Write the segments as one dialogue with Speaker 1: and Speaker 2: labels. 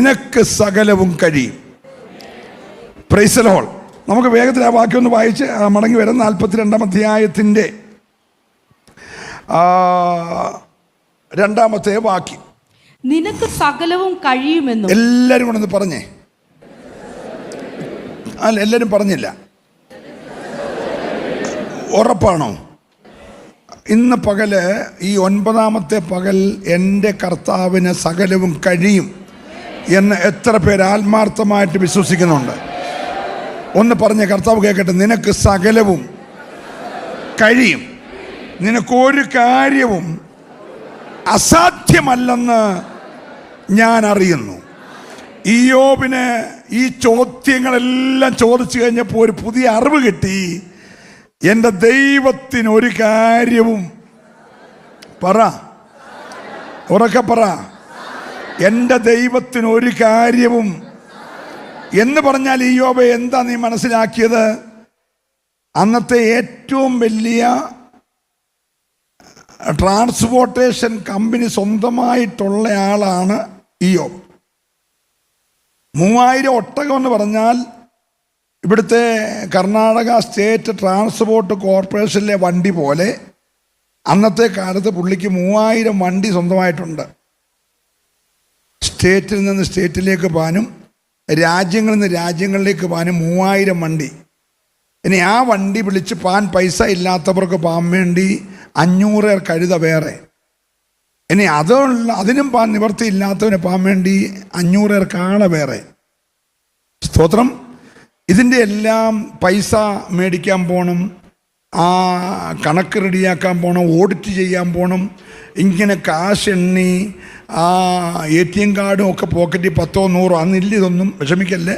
Speaker 1: നിനക്ക് സകലവും കഴിയും. Price the Lord. നമുക്ക് വേഗത്തിൽ ആ വാക്യം ഒന്ന് വായിച്ച് മടങ്ങി വരാം. 42-ാം അധ്യായത്തിൻ്റെ 2-ാമത്തെ വാക്യം.
Speaker 2: നിനക്ക് സകലവും കഴിയുമെന്നും.
Speaker 1: എല്ലാവരും കൂടെ ഒന്ന് പറഞ്ഞേ. അല്ല, എല്ലാവരും പറഞ്ഞില്ല. ഉറപ്പാണോ? ഇന്ന് പകല്, ഈ 9-ാമത്തെ പകൽ, എൻ്റെ കർത്താവിന് സകലവും കഴിയും എന്ന് എത്ര പേര് ആത്മാർത്ഥമായിട്ട് വിശ്വസിക്കുന്നുണ്ട്? ഒന്ന് പറഞ്ഞ കർത്താവ് കേൾക്കട്ടെ. നിനക്ക് സകലവും കഴിയും. നിനക്കൊരു കാര്യവും അസാധ്യമല്ലെന്ന് ഞാൻ അറിയുന്നു. ഇയ്യോബിന് ഈ ചോദ്യങ്ങളെല്ലാം ചോദിച്ചു കഴിഞ്ഞപ്പോൾ ഒരു പുതിയ അറിവ് കിട്ടി. എൻ്റെ ദൈവത്തിന് ഒരു കാര്യവും, പറ, ഉറക്കെ പറ, എൻ്റെ ദൈവത്തിന് ഒരു കാര്യവും എന്ന് പറഞ്ഞാൽ ഇയ്യോബേ എന്താ നീ മനസ്സിലാക്കിയത്? അന്നത്തെ ഏറ്റവും വലിയ ട്രാൻസ്പോർട്ടേഷൻ കമ്പനി സ്വന്തമായിട്ടുള്ള ആളാണ് ഇയ്യോബ്. 3000 ഒട്ടകം എന്ന് പറഞ്ഞാൽ ഇവിടുത്തെ കർണാടക സ്റ്റേറ്റ് ട്രാൻസ്പോർട്ട് കോർപ്പറേഷനിലെ വണ്ടി പോലെ അന്നത്തെ കാലത്ത് പുള്ളിക്ക് 3000 വണ്ടി സ്വന്തമായിട്ടുണ്ട്. സ്റ്റേറ്റിൽ നിന്ന് സ്റ്റേറ്റിലേക്ക് പോകാനും രാജ്യങ്ങളിൽ നിന്ന് രാജ്യങ്ങളിലേക്ക് പോകാനും 3000 വണ്ടി. ഇനി ആ വണ്ടി വിളിച്ച് പോകാൻ പൈസ ഇല്ലാത്തവർക്ക് പോകാൻ വേണ്ടി 500 കഴുത വേറെ. ഇനി അതിനും പോകാൻ നിവർത്തി ഇല്ലാത്തവന് പോകാൻ വേണ്ടി 500 കാള വേറെ. സ്തോത്രം. ഇതിൻ്റെ എല്ലാം പൈസ മേടിക്കാൻ പോകണം, ആ കണക്ക് റെഡിയാക്കാൻ പോകണം, ഓഡിറ്റ് ചെയ്യാൻ പോകണം. ഇങ്ങനെ കാശ് എണ്ണി ആ ATM കാർഡും ഒക്കെ പോക്കറ്റിൽ 10 100 അന്നില്ല. ഇതൊന്നും വിഷമിക്കല്ലേ.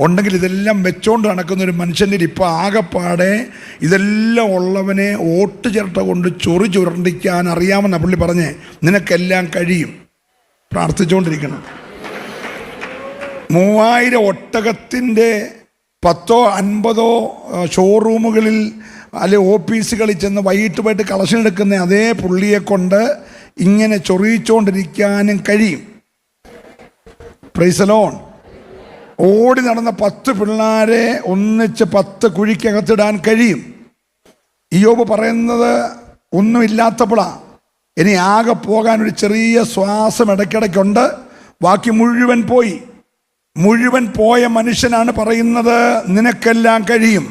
Speaker 1: ഉണ്ടെങ്കിൽ ഇതെല്ലാം വെച്ചോണ്ട് നടക്കുന്നൊരു മനുഷ്യൻ്റെ ഇപ്പോൾ ആകെപ്പാടെ ഇതെല്ലാം ഉള്ളവനെ ഓട്ട് ചിരട്ട കൊണ്ട് ചുരണ്ടിക്കാൻ അറിയാമെന്ന പുള്ളി പറഞ്ഞേ. നിനക്കെല്ലാം കഴിയും. പ്രാർത്ഥിച്ചുകൊണ്ടിരിക്കണം. 3000 ഒട്ടകത്തിൻ്റെ 10 50 ഷോറൂമുകളിൽ അല്ലെ ഓഫീസുകളിൽ ചെന്ന് വൈകിട്ട് കളക്ഷൻ എടുക്കുന്ന അതേ പുള്ളിയെ കൊണ്ട് ഇങ്ങനെ ചൊറിയിച്ചുകൊണ്ടിരിക്കാനും കഴിയും. Price the Lord. ഓടി നടന്ന 10 പിള്ളേരെ ഒന്നിച്ച് 10 കുഴിക്കകത്തിടാൻ കഴിയും. ഇയ്യോബ് പറയുന്നത് ഒന്നുമില്ലാത്തപ്പോഴാണ്. ഇനി ആകെ പോകാൻ ഒരു ചെറിയ ശ്വാസം ഇടയ്ക്കിടയ്ക്കുണ്ട്. ബാക്കി മുഴുവൻ പോയി. മുഴുവൻ പോയ മനുഷ്യനാണ് പറയുന്നത് നിനക്കെല്ലാം കഴിയും.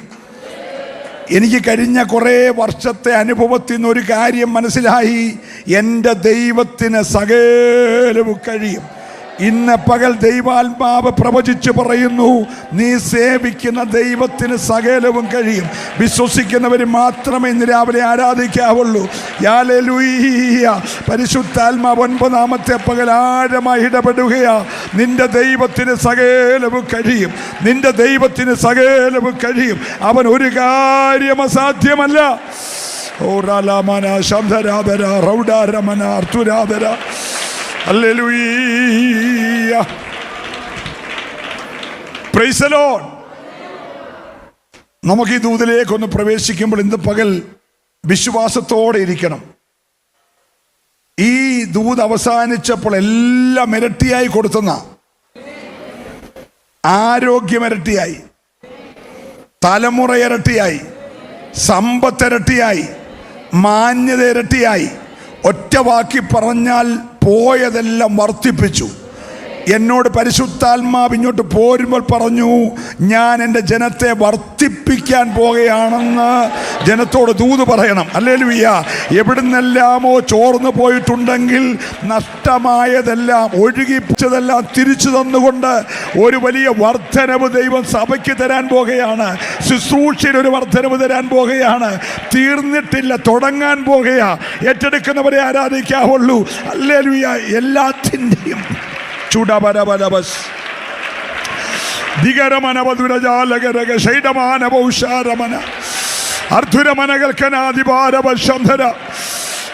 Speaker 1: എനിക്ക് കഴിഞ്ഞ കുറേ വർഷത്തെ അനുഭവത്തിൽ നിന്ന് ഒരു കാര്യം മനസ്സിലായി. എൻ്റെ ദൈവത്തിന് സകലവും കഴിയും. ഇന്ന് പകൽ ദൈവാത്മാവ് പ്രവചിച്ച് പറയുന്നു, നീ സേവിക്കുന്ന ദൈവത്തിന് സകലവും കഴിയും. വിശ്വസിക്കുന്നവർ മാത്രമേ ഇന്ന് രാവിലെ ആരാധിക്കാവുള്ളൂ. ഹല്ലേലൂയ. പരിശുദ്ധാത്മാവ് 9-ാമത്തെ പകൽ ആഴമായി ഇടപെടുകയാ. നിന്റെ ദൈവത്തിന് സകലവും കഴിയും. നിന്റെ ദൈവത്തിന് സകലവും കഴിയും. അവൻ ഒരു കാര്യം അസാധ്യമല്ല. ഓറാലാമന ശബ്ദരാധര റൗഡാരമന അർത്തുരാധര. ഹല്ലേലൂയ. Praise the Lord. നമുക്ക് ഈ ദൂതിലേക്കൊന്ന് പ്രവേശിക്കുമ്പോൾ ഇന്ന് പകൽ വിശ്വാസത്തോടെ ഇരിക്കണം. ഈ ദൂത് അവസാനിച്ചപ്പോൾ എല്ലാം ഇരട്ടിയായി കൊടുത്തുന്ന, ആരോഗ്യം ഇരട്ടിയായി, തലമുറ ഇരട്ടിയായി, സമ്പത്ത് ഇരട്ടിയായി, മാന്യത ഇരട്ടിയായി. ഒറ്റ വാക്കി പറഞ്ഞാൽ പോയതെല്ലാം വർദ്ധിപ്പിച്ചു. എന്നോട് പരിശുദ്ധാത്മാവ് ഇങ്ങോട്ട് പോരുമ്പോൾ പറഞ്ഞു, ഞാൻ എൻ്റെ ജനത്തെ വർദ്ധിപ്പിക്കാൻ പോകുകയാണെന്ന് ജനത്തോട് ദൂത് പറയണം. ഹല്ലേലൂയ. എവിടുന്നെല്ലാമോ ചോർന്നു പോയിട്ടുണ്ടെങ്കിൽ നഷ്ടമായതെല്ലാം, ഒഴുകിപ്പിച്ചതെല്ലാം തിരിച്ചു തന്നുകൊണ്ട് ഒരു വലിയ വർധനവ് ദൈവം സഭയ്ക്ക് തരാൻ പോകുകയാണ്. ശുശ്രൂഷയിൽ ഒരു വർധനവ് തരാൻ പോകുകയാണ്. തീർന്നിട്ടില്ല, തുടങ്ങാൻ പോകുകയാ. ഏറ്റെടുക്കുന്നവരെ ആരാധിക്കാവുള്ളൂ. ഹല്ലേലൂയ. എല്ലാത്തിൻ്റെയും ചൂടപരപരബസ് ദിഗരമനവദുരജാലകരക ശൈഡമാനവൗഷാരമന അർധുരമനകൽക്കനാദിപാരവശന്ധര.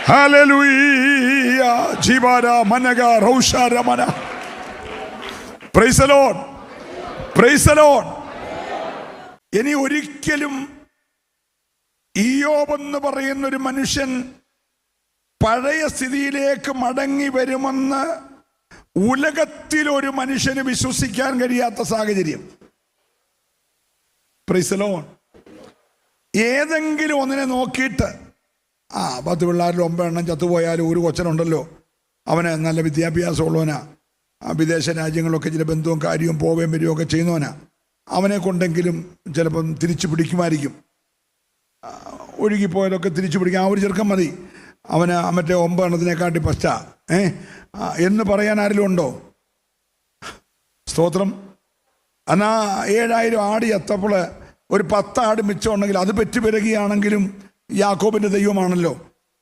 Speaker 1: ഹല്ലേലൂയ. ജീവാര മനഗ റൗഷാരമന. Praise the Lord. Praise the Lord. ഇനി ഒരിക്കലും ഇയ്യോബ് എന്ന് പറയുന്നൊരു മനുഷ്യൻ പഴയ സ്ഥിതിയിലേക്ക് മടങ്ങി വരുമെന്ന് ഉലകത്തിൽ ഒരു മനുഷ്യന് വിശ്വസിക്കാൻ കഴിയാത്ത സാഹചര്യം. Price the Lord. ഏതെങ്കിലും ഒന്നിനെ നോക്കിയിട്ട് 10 പിള്ളേരിൽ 9 എണ്ണം ചത്തുപോയാലും ഒരു കൊച്ചനുണ്ടല്ലോ, അവന് നല്ല വിദ്യാഭ്യാസമുള്ളവനാ, വിദേശ രാജ്യങ്ങളിലൊക്കെ ചില ബന്ധവും കാര്യവും പോവുകയും വരികയൊക്കെ ചെയ്യുന്നവനാ, അവനെ കൊണ്ടെങ്കിലും ചിലപ്പം തിരിച്ചു പിടിക്കുമായിരിക്കും. ഒഴുകിപ്പോയാലൊക്കെ തിരിച്ചു പിടിക്കാൻ ആ ഒരു ചെറുക്കം മതി, അവന് മറ്റേ 9 എണ്ണത്തിനെക്കാട്ടി പശ്ചാ എന്ന് പറയാൻ ആരെങ്കിലും ഉണ്ടോ? സ്തോത്രം. എന്നാ 7000 ആട് ചത്തപ്പോൾ ഒരു 10 ആട് മിച്ചമുണ്ടെങ്കിൽ അത് പെറ്റുപിരകിയാണെങ്കിലും യാക്കോബിൻ്റെ ദൈവമാണല്ലോ.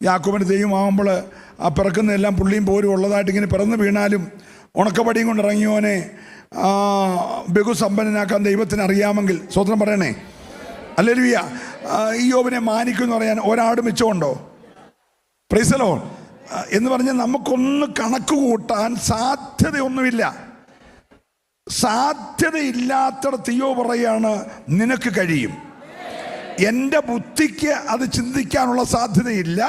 Speaker 1: യാക്കോബിൻ്റെ ദൈവമാകുമ്പോൾ ആ പിറക്കുന്നതെല്ലാം പുള്ളിയും പോരും ഉള്ളതായിട്ട് ഇങ്ങനെ പിറന്നു വീണാലും ഉണക്കപ്പടിയും കൊണ്ട് ഇറങ്ങിയവനെ ബഹുസമ്പന്നനാക്കാൻ ദൈവത്തിന് അറിയാമെങ്കിൽ സ്വതന്ത്രം പറയണേ. ഹല്ലേലൂയ. ഇയ്യോബിനെ മാനിക്കുമെന്ന് പറയാൻ ഒരാട് മിച്ചമുണ്ടോ? Praise the Lord. എന്ന് പറഞ്ഞാൽ നമുക്കൊന്ന് കണക്ക് കൂട്ടാൻ സാധ്യതയൊന്നുമില്ല. സാധ്യതയില്ലാത്തിടത്ത് ഇയ്യോബ് പറയാണ്, നിനക്ക് കഴിയും. എൻ്റെ ബുദ്ധിക്ക് അത് ചിന്തിക്കാനുള്ള സാധ്യതയില്ല,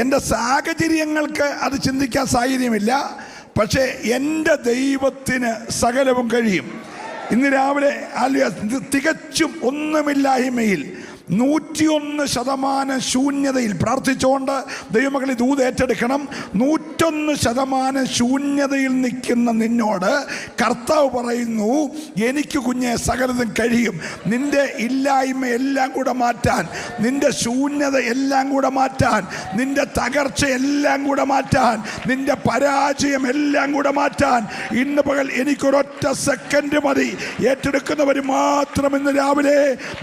Speaker 1: എൻ്റെ സാഹചര്യങ്ങൾക്ക് അത് ചിന്തിക്കാൻ സാഹചര്യമില്ല, പക്ഷേ എൻ്റെ ദൈവത്തിന് സകലവും കഴിയും. ഇന്ന് രാവിലെ തികച്ചും ഒന്നുമില്ലായ്മയിൽ 101% ശൂന്യതയിൽ പ്രാർത്ഥിച്ചുകൊണ്ട് ദൈവമക്കളെ ദൂത് ഏറ്റെടുക്കണം. 101% ശൂന്യതയിൽ നിൽക്കുന്ന നിന്നോട് കർത്താവ് പറയുന്നു, എനിക്ക് കുഞ്ഞെ സകലതും കഴിയും. നിന്റെ ഇല്ലായ്മ എല്ലാം കൂടെ മാറ്റാൻ, നിന്റെ ശൂന്യത എല്ലാം കൂടെ മാറ്റാൻ, നിന്റെ തകർച്ച എല്ലാം കൂടെ മാറ്റാൻ, നിന്റെ പരാജയം എല്ലാം കൂടെ മാറ്റാൻ ഇന്ന് പകൽ എനിക്കൊരൊറ്റ സെക്കൻഡ് മതി. ഏറ്റെടുക്കുന്നവർ മാത്രം ഇന്ന് രാവിലെ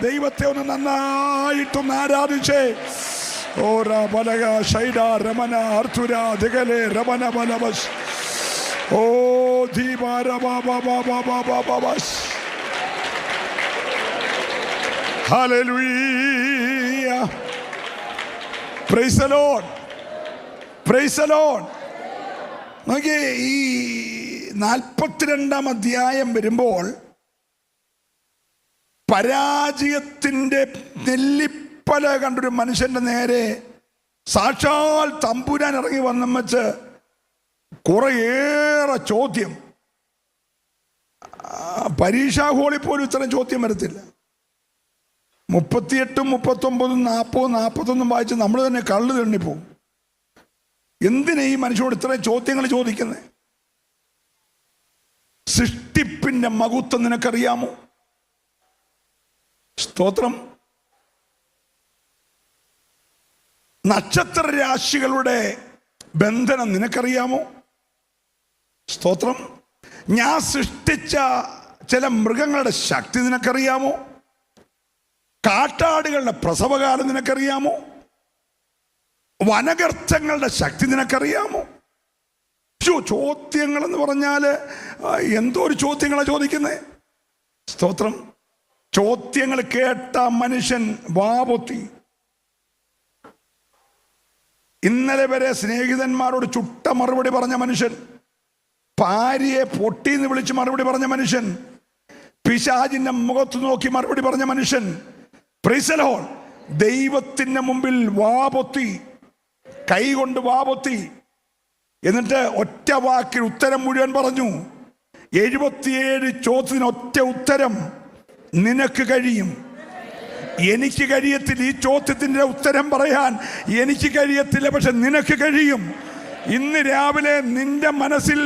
Speaker 1: ദൈവത്തെ ഒന്ന് നന്നായിട്ടൊന്ന് ആരാധിച്ചേ. ഓരാ ബലഗ ശൈഡ രമന അർത്തുര ദിഗലെ രമന ബലബസ് ഓ ധീബാര ബാബാ ബാബാ ബാബാ ബാബസ്. ഹല്ലേലൂയ. Praise the Lord. Praise the Lord. നോക്കിയേ, ഈ 42-ാം അധ്യായം വരുമ്പോൾ പരാജയത്തിൻ്റെ നെല്ലിപ്പല കണ്ടൊരു മനുഷ്യൻ്റെ നേരെ സാക്ഷാൽ തമ്പുരാൻ ഇറങ്ങി വന്നും വെച്ച് കുറേയേറെ ചോദ്യം. പരീക്ഷാ ഹോളിൽ പോലും ഇത്രയും ചോദ്യം വരത്തില്ല. 38, 39, 40, 41 വായിച്ച് നമ്മൾ തന്നെ കള്ളു തെണ്ണിപ്പോവും. എന്തിനാ ഈ മനുഷ്യനോട് ഇത്രയും ചോദ്യങ്ങൾ ചോദിക്കുന്നത്? സൃഷ്ടിപ്പിന്റെ മഹത്വം നിനക്കറിയാമോ? സ്തോത്രം. നക്ഷത്ര രാശികളുടെ ബന്ധനം നിനക്കറിയാമോ? സ്തോത്രം. ഞാൻ സൃഷ്ടിച്ച ചില മൃഗങ്ങളുടെ ശക്തി നിനക്കറിയാമോ? കാട്ടാടുകളുടെ പ്രസവകാലം നിനക്കറിയാമോ? വനഗർത്തങ്ങളുടെ ശക്തി നിനക്കറിയാമോ? ചോദ്യങ്ങൾ എന്ന് പറഞ്ഞാൽ എന്തോ ഒരു ചോദ്യങ്ങളാണ് ചോദിക്കുന്നത്. സ്തോത്രം. ചോദ്യങ്ങൾ കേട്ട മനുഷ്യൻ വാപൊത്തി. ഇന്നലെ വരെ സ്നേഹിതന്മാരോട് ചുട്ട മറുപടി പറഞ്ഞ മനുഷ്യൻ, ഭാര്യയെ പൊട്ടിന്ന് വിളിച്ച് മറുപടി പറഞ്ഞ മനുഷ്യൻ, പിശാചിന്റെ മുഖത്ത് നോക്കി മറുപടി പറഞ്ഞ മനുഷ്യൻ, പ്രൈസ് ദി ലോർഡ്, ദൈവത്തിന്റെ മുമ്പിൽ വാപൊത്തി, കൈകൊണ്ട് വാപൊത്തി. എന്നിട്ട് ഒറ്റ വാക്കിൽ ഉത്തരം മുഴുവൻ പറഞ്ഞു. 77 ചോദ്യത്തിന് ഒറ്റ ഉത്തരം, നിനക്ക് കഴിയും. എനിക്ക് കഴിയത്തില്ല. ഈ ചോദ്യത്തിന്റെ ഉത്തരം പറയാൻ എനിക്ക് കഴിയത്തില്ല, പക്ഷെ നിനക്ക് കഴിയും. ഇന്ന് രാവിലെ നിന്റെ മനസ്സിൽ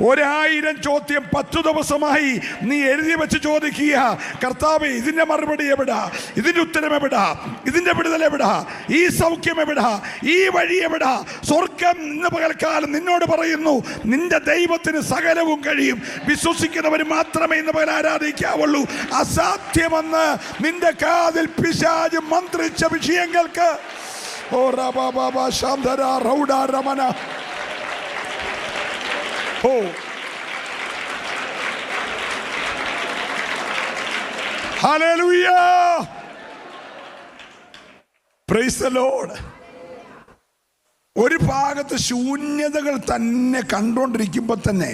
Speaker 1: 1000 ചോദ്യം 10 ദിവസമായി നീ എഴുതി വെച്ച് ചോദിക്കുക, കർത്താവേ ഇതിന്റെ മറുപടി എവിടാ, ഇതിന്റെ ഉത്തരം എവിടാ, ഇതിന്റെ വിടുതൽ എവിടാ, ഈ സൗഖ്യം എവിടാ, ഈ വഴി എവിടാ? സ്വർഗം ഇന്ന് പകൽക്കാലം നിന്നോട് പറയുന്നു, നിന്റെ ദൈവത്തിന് സകലവും കഴിയും. വിശ്വസിക്കുന്നവർ മാത്രമേ ഇന്ന് പകൽ ആരാധിക്കാവുള്ളൂ. അസാധ്യമെന്ന് നിന്റെ കാതിൽ പിശാച് മന്ത്രിച്ച വിഷയങ്ങൾക്ക് ഓ റബാബ ശാന്തര റൗഡ രമന ഓ ഹല്ലേലൂയ. Praise the Lord. ഒരു ഭാഗത്ത് ശൂന്യതകൾ തന്നെ കണ്ടുകൊണ്ടിരിക്കുമ്പോൾ തന്നെ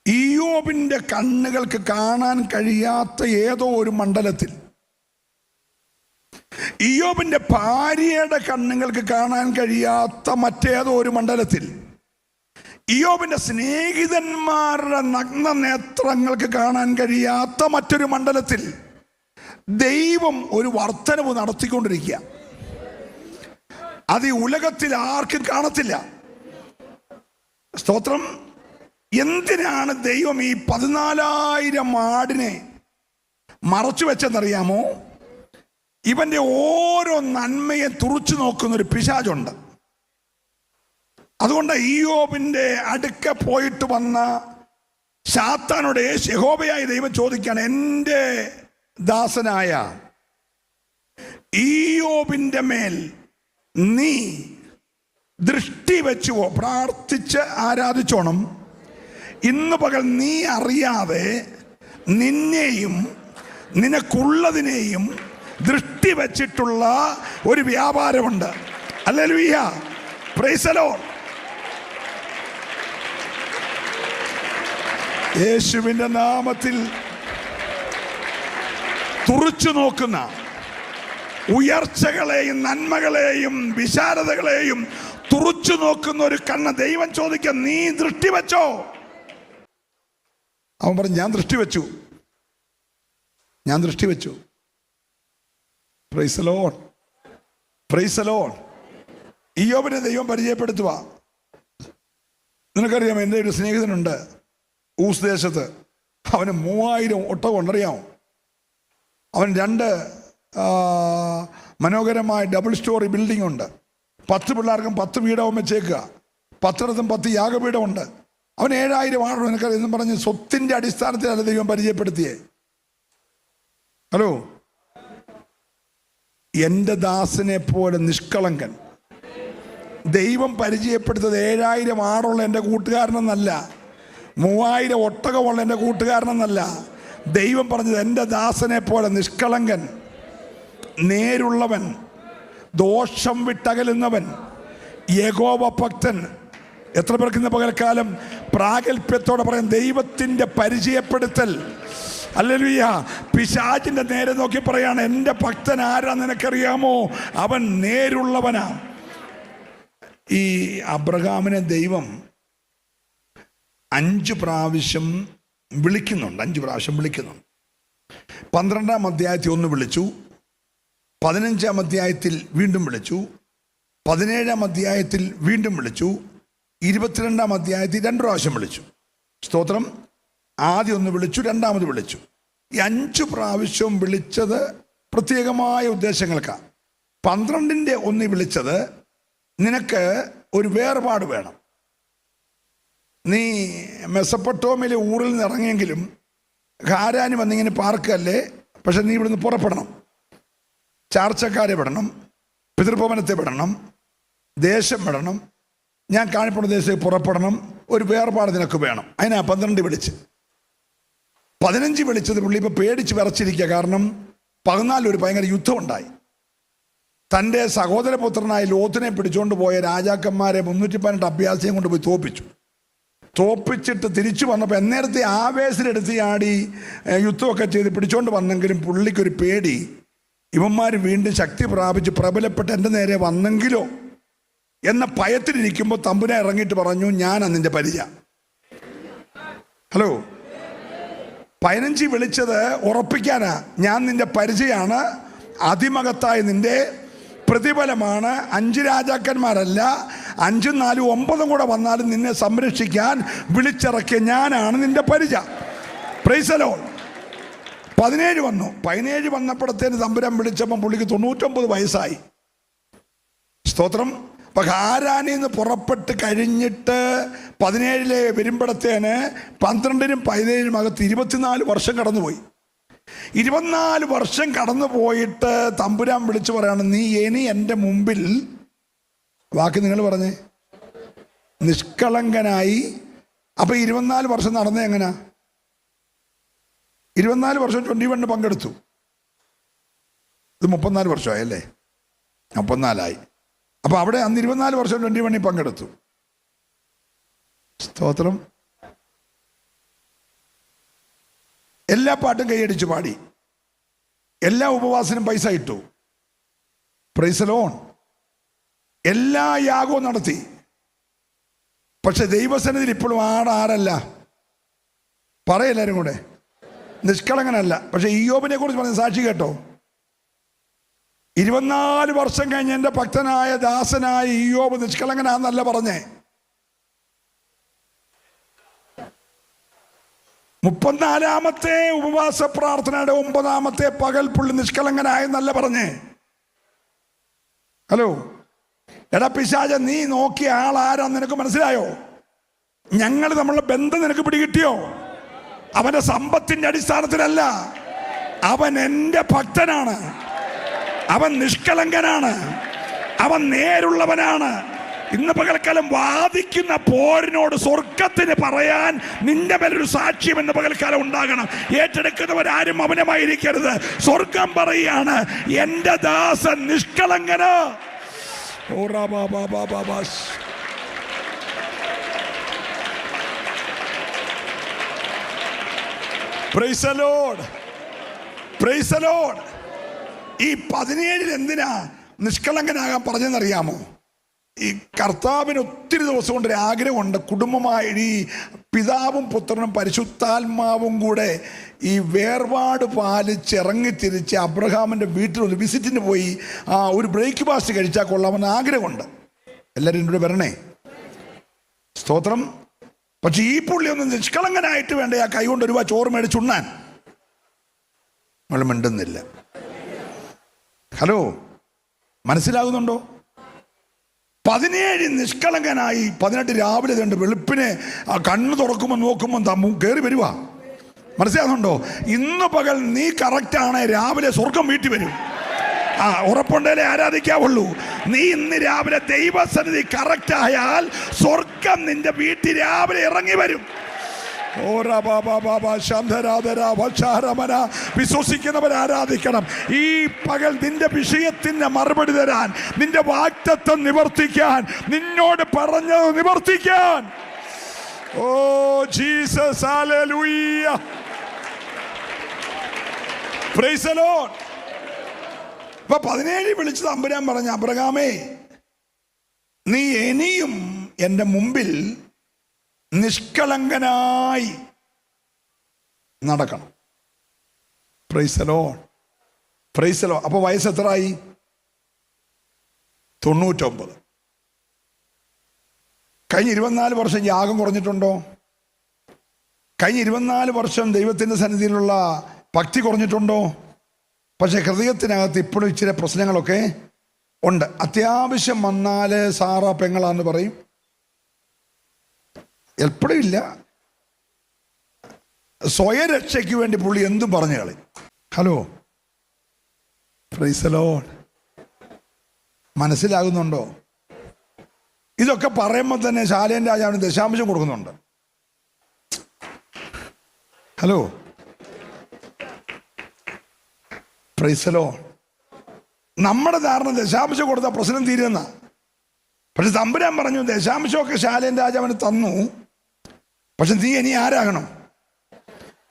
Speaker 1: ഇയ്യോബിന്റെ കണ്ണുകൾക്ക് കാണാൻ കഴിയാത്ത ഏതോ ഒരു മണ്ഡലത്തിൽ, ഇയ്യോബിന്റെ ഭാര്യയുടെ കണ്ണുകൾക്ക് കാണാൻ കഴിയാത്ത മറ്റേതോ ഒരു മണ്ഡലത്തിൽ, ഇയ്യോബിന്റെ സ്നേഹിതന്മാരുടെ നഗ്ന നേത്രങ്ങൾക്ക് കാണാൻ കഴിയാത്ത മറ്റൊരു മണ്ഡലത്തിൽ ദൈവം ഒരു വർധനവ് നടത്തിക്കൊണ്ടിരിക്കുക. അത് ഈ ഉലകത്തിൽ ആർക്കും കാണത്തില്ല. സ്തോത്രം. എന്തിനാണ് ദൈവം ഈ 14,000 ആടിനെ മറച്ചു വെച്ചെന്നറിയാമോ? ഇവന്റെ ഓരോ നന്മയെ തുറച്ചു നോക്കുന്ന ഒരു പിശാചുണ്ട്. അതുകൊണ്ട് ഇയ്യോബിന്റെ അടുക്ക പോയിട്ട് വന്ന സാത്താനോട് യഹോവയായ ദൈവം ചോദിക്കുകയാണ്, എൻ്റെ ദാസനായ ഇയ്യോബിന്റെ മേൽ നീ ദൃഷ്ടി വെച്ചുവോ? പ്രാർത്ഥിച്ച് ആരാധിച്ചോണം. ഇന്ന് പകൽ നീ അറിയാതെ നിന്നെയും നിനക്കുള്ളതിനെയും ദൃഷ്ടി വെച്ചിട്ടുള്ള ഒരു വ്യാപാരമുണ്ട്. ഹല്ലേലൂയ, പ്രൈസ് ദി ലോർഡ്. യേശുവിന്റെ നാമത്തിൽ തുറിച്ചു നോക്കുന്ന ഉയർച്ചകളെയും നന്മകളെയും വിശാലതകളെയും തുറിച്ചു നോക്കുന്ന ഒരു കണ്ണ് ദൈവം ചോദിക്കുക, നീ ദൃഷ്ടി വെച്ചോ? അവൻ പറഞ്ഞു, ഞാൻ ദൃഷ്ടി വെച്ചു, ഞാൻ ദൃഷ്ടി വെച്ചു. Praise the Lord, praise the Lord. ഇയ്യോബിനെ ദൈവം പരിചയപ്പെടുത്തുക. നിനക്കറിയാം, എൻ്റെ ഒരു സ്നേഹിതനുണ്ട് ഊസ് ദേശത്ത്. അവന് 3000 ഒട്ടകം ഉണ്ടറിയാമോ? അവൻ 2 മനോഹരമായ ഡബിൾ സ്റ്റോറി ബിൽഡിംഗ് ഉണ്ട്. 10 പിള്ളേർക്കും 10 വീടവും വെച്ചേക്കുക. 10 10 യാഗപീഠമുണ്ട്. അവൻ 7000 ആണോ നിനക്കറിയാം എന്നും പറഞ്ഞ് സ്വത്തിൻ്റെ അടിസ്ഥാനത്തിലല്ല ദൈവം പരിചയപ്പെടുത്തിയേ. ഹലോ, എൻ്റെ ദാസനെ പോലെ നിഷ്കളങ്കൻ. ദൈവം പരിചയപ്പെടുത്തത് 7000 ആടുള്ള എൻ്റെ കൂട്ടുകാരനെന്നല്ല, 3000 ഒട്ടകമുള്ള എൻ്റെ കൂട്ടുകാരനെന്നല്ല. ദൈവം പറഞ്ഞത് എൻ്റെ ദാസനെ പോലെ നിഷ്കളങ്കൻ, നേരുള്ളവൻ, ദോഷം വിട്ടകലുന്നവൻ, യഹോവ ഭക്തൻ. എത്ര പേർക്ക് ഇന്ന് പകൽക്കാലം പ്രാഗൽഭ്യത്തോടെ പറയാം, ദൈവത്തിൻ്റെ പരിചയപ്പെടുത്തൽ. ഹല്ലേലൂയ. പിശാചിന്റെ നേരെ നോക്കി പറയാണ്, എൻ്റെ ഭക്തൻ ആരാ നിനക്കറിയാമോ? അവൻ നേരുള്ളവനാ. ഈ അബ്രഹാമിനെ ദൈവം 5 പ്രാവശ്യം വിളിക്കുന്നുണ്ട്. 5 പ്രാവശ്യം വിളിക്കുന്നുണ്ട്. 12-ാം അധ്യായത്തിൽ 1 വിളിച്ചു, 15-ാം അധ്യായത്തിൽ വീണ്ടും വിളിച്ചു, 17-ാം അധ്യായത്തിൽ വീണ്ടും വിളിച്ചു, 22-ാം അധ്യായത്തിൽ 2 പ്രാവശ്യം വിളിച്ചു. സ്തോത്രം. ആദ്യം 1 വിളിച്ചു, രണ്ടാമത് വിളിച്ചു. ഈ 5 പ്രാവശ്യവും വിളിച്ചത് പ്രത്യേകമായ ഉദ്ദേശങ്ങൾക്കാണ്. 12-ന്റെ 1 വിളിച്ചത്, നിനക്ക് ഒരു വേർപാട് വേണം. നീ മെസപ്പൊട്ടോമിലെ ഊറിൽ നിന്ന് ഇറങ്ങിയെങ്കിലും ഹാരാന് വന്നിങ്ങനെ പാർക്കല്ലേ, പക്ഷെ നീ ഇവിടുന്ന് പുറപ്പെടണം. ചാർച്ചക്കാരെ വിടണം, പിതൃഭവനത്തെ വിടണം, ദേശം വിടണം, ഞാൻ കാണിപ്പുള്ള ദേശത്തേക്ക് പുറപ്പെടണം. ഒരു വേർപാട് നിനക്ക് വേണം. അതിനാ 12 വിളിച്ച്. 15 വിളിച്ചത് പുള്ളി ഇപ്പോൾ പേടിച്ച് വിറച്ചിരിക്കുക. കാരണം 14 ഒരു ഭയങ്കര യുദ്ധം ഉണ്ടായി. തൻ്റെ സഹോദരപുത്രനായ ലോത്തിനെ പിടിച്ചുകൊണ്ട് പോയ രാജാക്കന്മാരെ 318 അഭ്യാസിയും കൊണ്ട് പോയി തോപ്പിച്ചിട്ട് തിരിച്ചു വന്നപ്പോൾ എന്നേരത്തെ ആവേശത്തിലെടുത്ത് ആടി യുദ്ധമൊക്കെ ചെയ്ത് പിടിച്ചോണ്ട് വന്നെങ്കിലും പുള്ളിക്കൊരു പേടി, ഇവന്മാർ വീണ്ടും ശക്തി പ്രാപിച്ച് പ്രബലപ്പെട്ട് എൻ്റെ നേരെ വന്നെങ്കിലോ എന്ന ഭയത്തിലിരിക്കുമ്പോൾ തമ്പുരാൻ ഇറങ്ങിയിട്ട് പറഞ്ഞു, ഞാനാ നിന്റെ പരിചയ. ഹലോ, 15 വിളിച്ചത് ഉറപ്പിക്കാനാ, ഞാൻ നിന്റെ പരിചയമാണ്, അതിമഹത്തായ നിന്റെ പ്രതിഫലമാണ്. 5 രാജാക്കന്മാരല്ല, 5, 4, 9 കൂടെ വന്നാലും നിന്നെ സംരക്ഷിക്കാൻ വിളിച്ചിറക്കിയ ഞാനാണ് നിന്റെ പരിചയ. Price the Lord. 17 വന്നു. 17 വന്നപ്പോഴത്തേന് തമ്പുരാൻ വിളിച്ചപ്പം പുള്ളിക്ക് 99 വയസ്സായി. സ്തോത്രം. അപ്പം ഹാരാനിൽ നിന്ന് പുറപ്പെട്ട് കഴിഞ്ഞിട്ട് 17 വരുമ്പോഴത്തേന് 12-നും 17-നും അകത്ത് 24 വർഷം കടന്നുപോയി. 24 വർഷം കടന്നു പോയിട്ട് തമ്പുരാൻ വിളിച്ചു പറയാണ്, നീ ഇനി എൻ്റെ മുമ്പിൽ, വാക്ക് നിങ്ങൾ പറഞ്ഞേ, നിഷ്കളങ്കനായി. അപ്പം 24 വർഷം നടന്നേ എങ്ങനാ? 24 വർഷം 21 പങ്കെടുത്തു. ഇത് 34 വർഷമായി അല്ലേ? 34 അപ്പം അവിടെ അന്ന് 24 വർഷം 21 പങ്കെടുത്തു. സ്തോത്രം. എല്ലാ പാട്ടും കൈയടിച്ച് പാടി, എല്ലാ ഉപവാസനും പൈസ ഇട്ടു. Price the Lord. എല്ലാ യാഗവും നടത്തി. പക്ഷെ ദൈവസന്നിധിയിൽ ഇപ്പോഴും ആരല്ല പറയെല്ലാരും കൂടെ നിഷ്കളങ്കനല്ല. പക്ഷെ ഇയ്യോബിനെ കുറിച്ച് പറഞ്ഞ സാക്ഷി കേട്ടോ, 24 വർഷം കഴിഞ്ഞ് എൻ്റെ ഭക്തനായ ദാസനായ ഇയ്യോബ് നിഷ്കളങ്കനാന്നല്ല പറഞ്ഞേ. 34-ാമത്തെ ഉപവാസ പ്രാർത്ഥനയുടെ 9-ാമത്തെ പകൽ പുള്ളി നിഷ്കളങ്കനായെന്നല്ല പറഞ്ഞേ. ഹലോ, എടാ പിശാച, നീ നോക്കിയ ആളാരാന്ന് നിനക്ക് മനസ്സിലായോ? ഞങ്ങൾ നമ്മളുടെ ബന്ധം നിനക്ക് പിടികിട്ടിയോ? അവന്റെ സമ്പത്തിന്റെ അടിസ്ഥാനത്തിലല്ല, അവൻ എൻ്റെ ഭക്തനാണ്, അവൻ നിഷ്കളങ്കനാണ്, അവൻ നേരുള്ളവനാണ്. ഇന്ന് പകൽക്കാലം വാദിക്കുന്ന പോരിനോട് സ്വർഗത്തിന് പറയാൻ നിന്റെ മേലൊരു സാക്ഷ്യം ഇന്ന് പകൽക്കാലം ഉണ്ടാകണം. ഏറ്റെടുക്കുന്നവരാരും അവനമായിരിക്കരുത്. സ്വർഗം പറയാണ്, എൻ്റെ ദാസൻ നിഷ്കളങ്കന്. Praise the Lord. Praise the Lord. ഈ 17 എന്തിനാ നിഷ്കളങ്കനാകാൻ പറഞ്ഞെന്നറിയാമോ? ഈ കർത്താവിന് ഒത്തിരി ദിവസം കൊണ്ട് ഒരു ആഗ്രഹമുണ്ട്, കുടുംബമായി ഈ പിതാവും പുത്രനും പരിശുദ്ധാത്മാവും കൂടെ ഈ വേർപാട് പാലിച്ച് ഇറങ്ങിത്തിരിച്ച് അബ്രഹാമിൻ്റെ വീട്ടിൽ ഒരു വിസിറ്റിന് പോയി ഒരു ബ്രേക്ക്ഫാസ്റ്റ് കഴിച്ചാൽ കൊള്ളാമെന്ന് ആഗ്രഹമുണ്ട്. എല്ലാവരും എന്നോട് വരണേ, സ്തോത്രം. പക്ഷെ ഈ പുള്ളി ഒന്ന് നിഷ്കളങ്കനായിട്ട് വേണ്ട ആ കൈ കൊണ്ട് 1 രൂപ ചോറ് മേടിച്ചുണ്ണാൻ. നമ്മൾ മിണ്ടുന്നില്ല. ഹലോ, മനസ്സിലാകുന്നുണ്ടോ? 17 നിഷ്കളങ്കനായി 18 രാവിലെ കണ്ട് വെളുപ്പിനെ കണ്ണ് തുറക്കുമ്പോൾ നോക്കുമ്പോൾ കയറി വരുക. മനസ്സിലാകുന്നുണ്ടോ? ഇന്ന് പകൽ നീ കറക്റ്റാണ്, രാവിലെ സ്വർഗം വീട്ടിൽ വരും. ഉറപ്പുണ്ടല്ലേ ആരാധിക്കാവുള്ളൂ. നീ ഇന്ന് രാവിലെ ദൈവസന്നിധി കറക്റ്റ് ആയാൽ സ്വർഗം നിന്റെ വീട്ടിൽ രാവിലെ ഇറങ്ങി വരും. വിശ്വസിക്കുന്നവർ ആരാധിക്കണം. ഈ പകൽ നിന്റെ വിഷയത്തിന് മറുപടി തരാൻ, നിന്റെ വാഗ്ദത്തം നിവർത്തിക്കാൻ, നിന്നോട് പറഞ്ഞത് നിവർത്തിക്കാൻ. ഓ ജീസസ്, ഹല്ലേലൂയ, പ്രൈസ് ദി ലോർഡ്. അപ്പൊ 17 വിളിച്ച് തമ്പുരാൻ പറഞ്ഞ, അബ്രഹാമേ, നീ ഇനിയും എൻ്റെ മുമ്പിൽ നിഷ്കളങ്കനായി നടക്കണം. Price the Lord, praise the Lord. അപ്പൊ വയസ്സ് എത്രയായി? 99. കഴിഞ്ഞ 24 വർഷം യാഗം കുറഞ്ഞിട്ടുണ്ടോ? കഴിഞ്ഞ 24 വർഷം ദൈവത്തിൻ്റെ സന്നിധിയിലുള്ള ഭക്തി കുറഞ്ഞിട്ടുണ്ടോ? പക്ഷെ ഹൃദയത്തിനകത്ത് ഇപ്പോഴും ഇച്ചിരി പ്രശ്നങ്ങളൊക്കെ ഉണ്ട്. അത്യാവശ്യം വന്നാൽ സാറ പെങ്ങളാന്ന് പറയും. എപ്പോഴും ഇല്ല, സ്വയരക്ഷയ്ക്ക് വേണ്ടി പുള്ളി എന്തും പറഞ്ഞു കളി. Hello, praise the Lord. മനസ്സിലാകുന്നുണ്ടോ? ഇതൊക്കെ പറയുമ്പോൾ തന്നെ ശാലേൻ രാജാവിന് ദശാംശം കൊടുക്കുന്നുണ്ട്. Hello, praise the Lord. നമ്മുടെ ധാരണ ദശാംശം കൊടുത്താൽ പ്രശ്നം തീരുന്ന. പക്ഷെ തമ്പുരാൻ പറഞ്ഞു, ദശാംശമൊക്കെ ശാലേൻ രാജാവിന് തന്നു, പക്ഷെ നീ ഇനി ആരാകണം?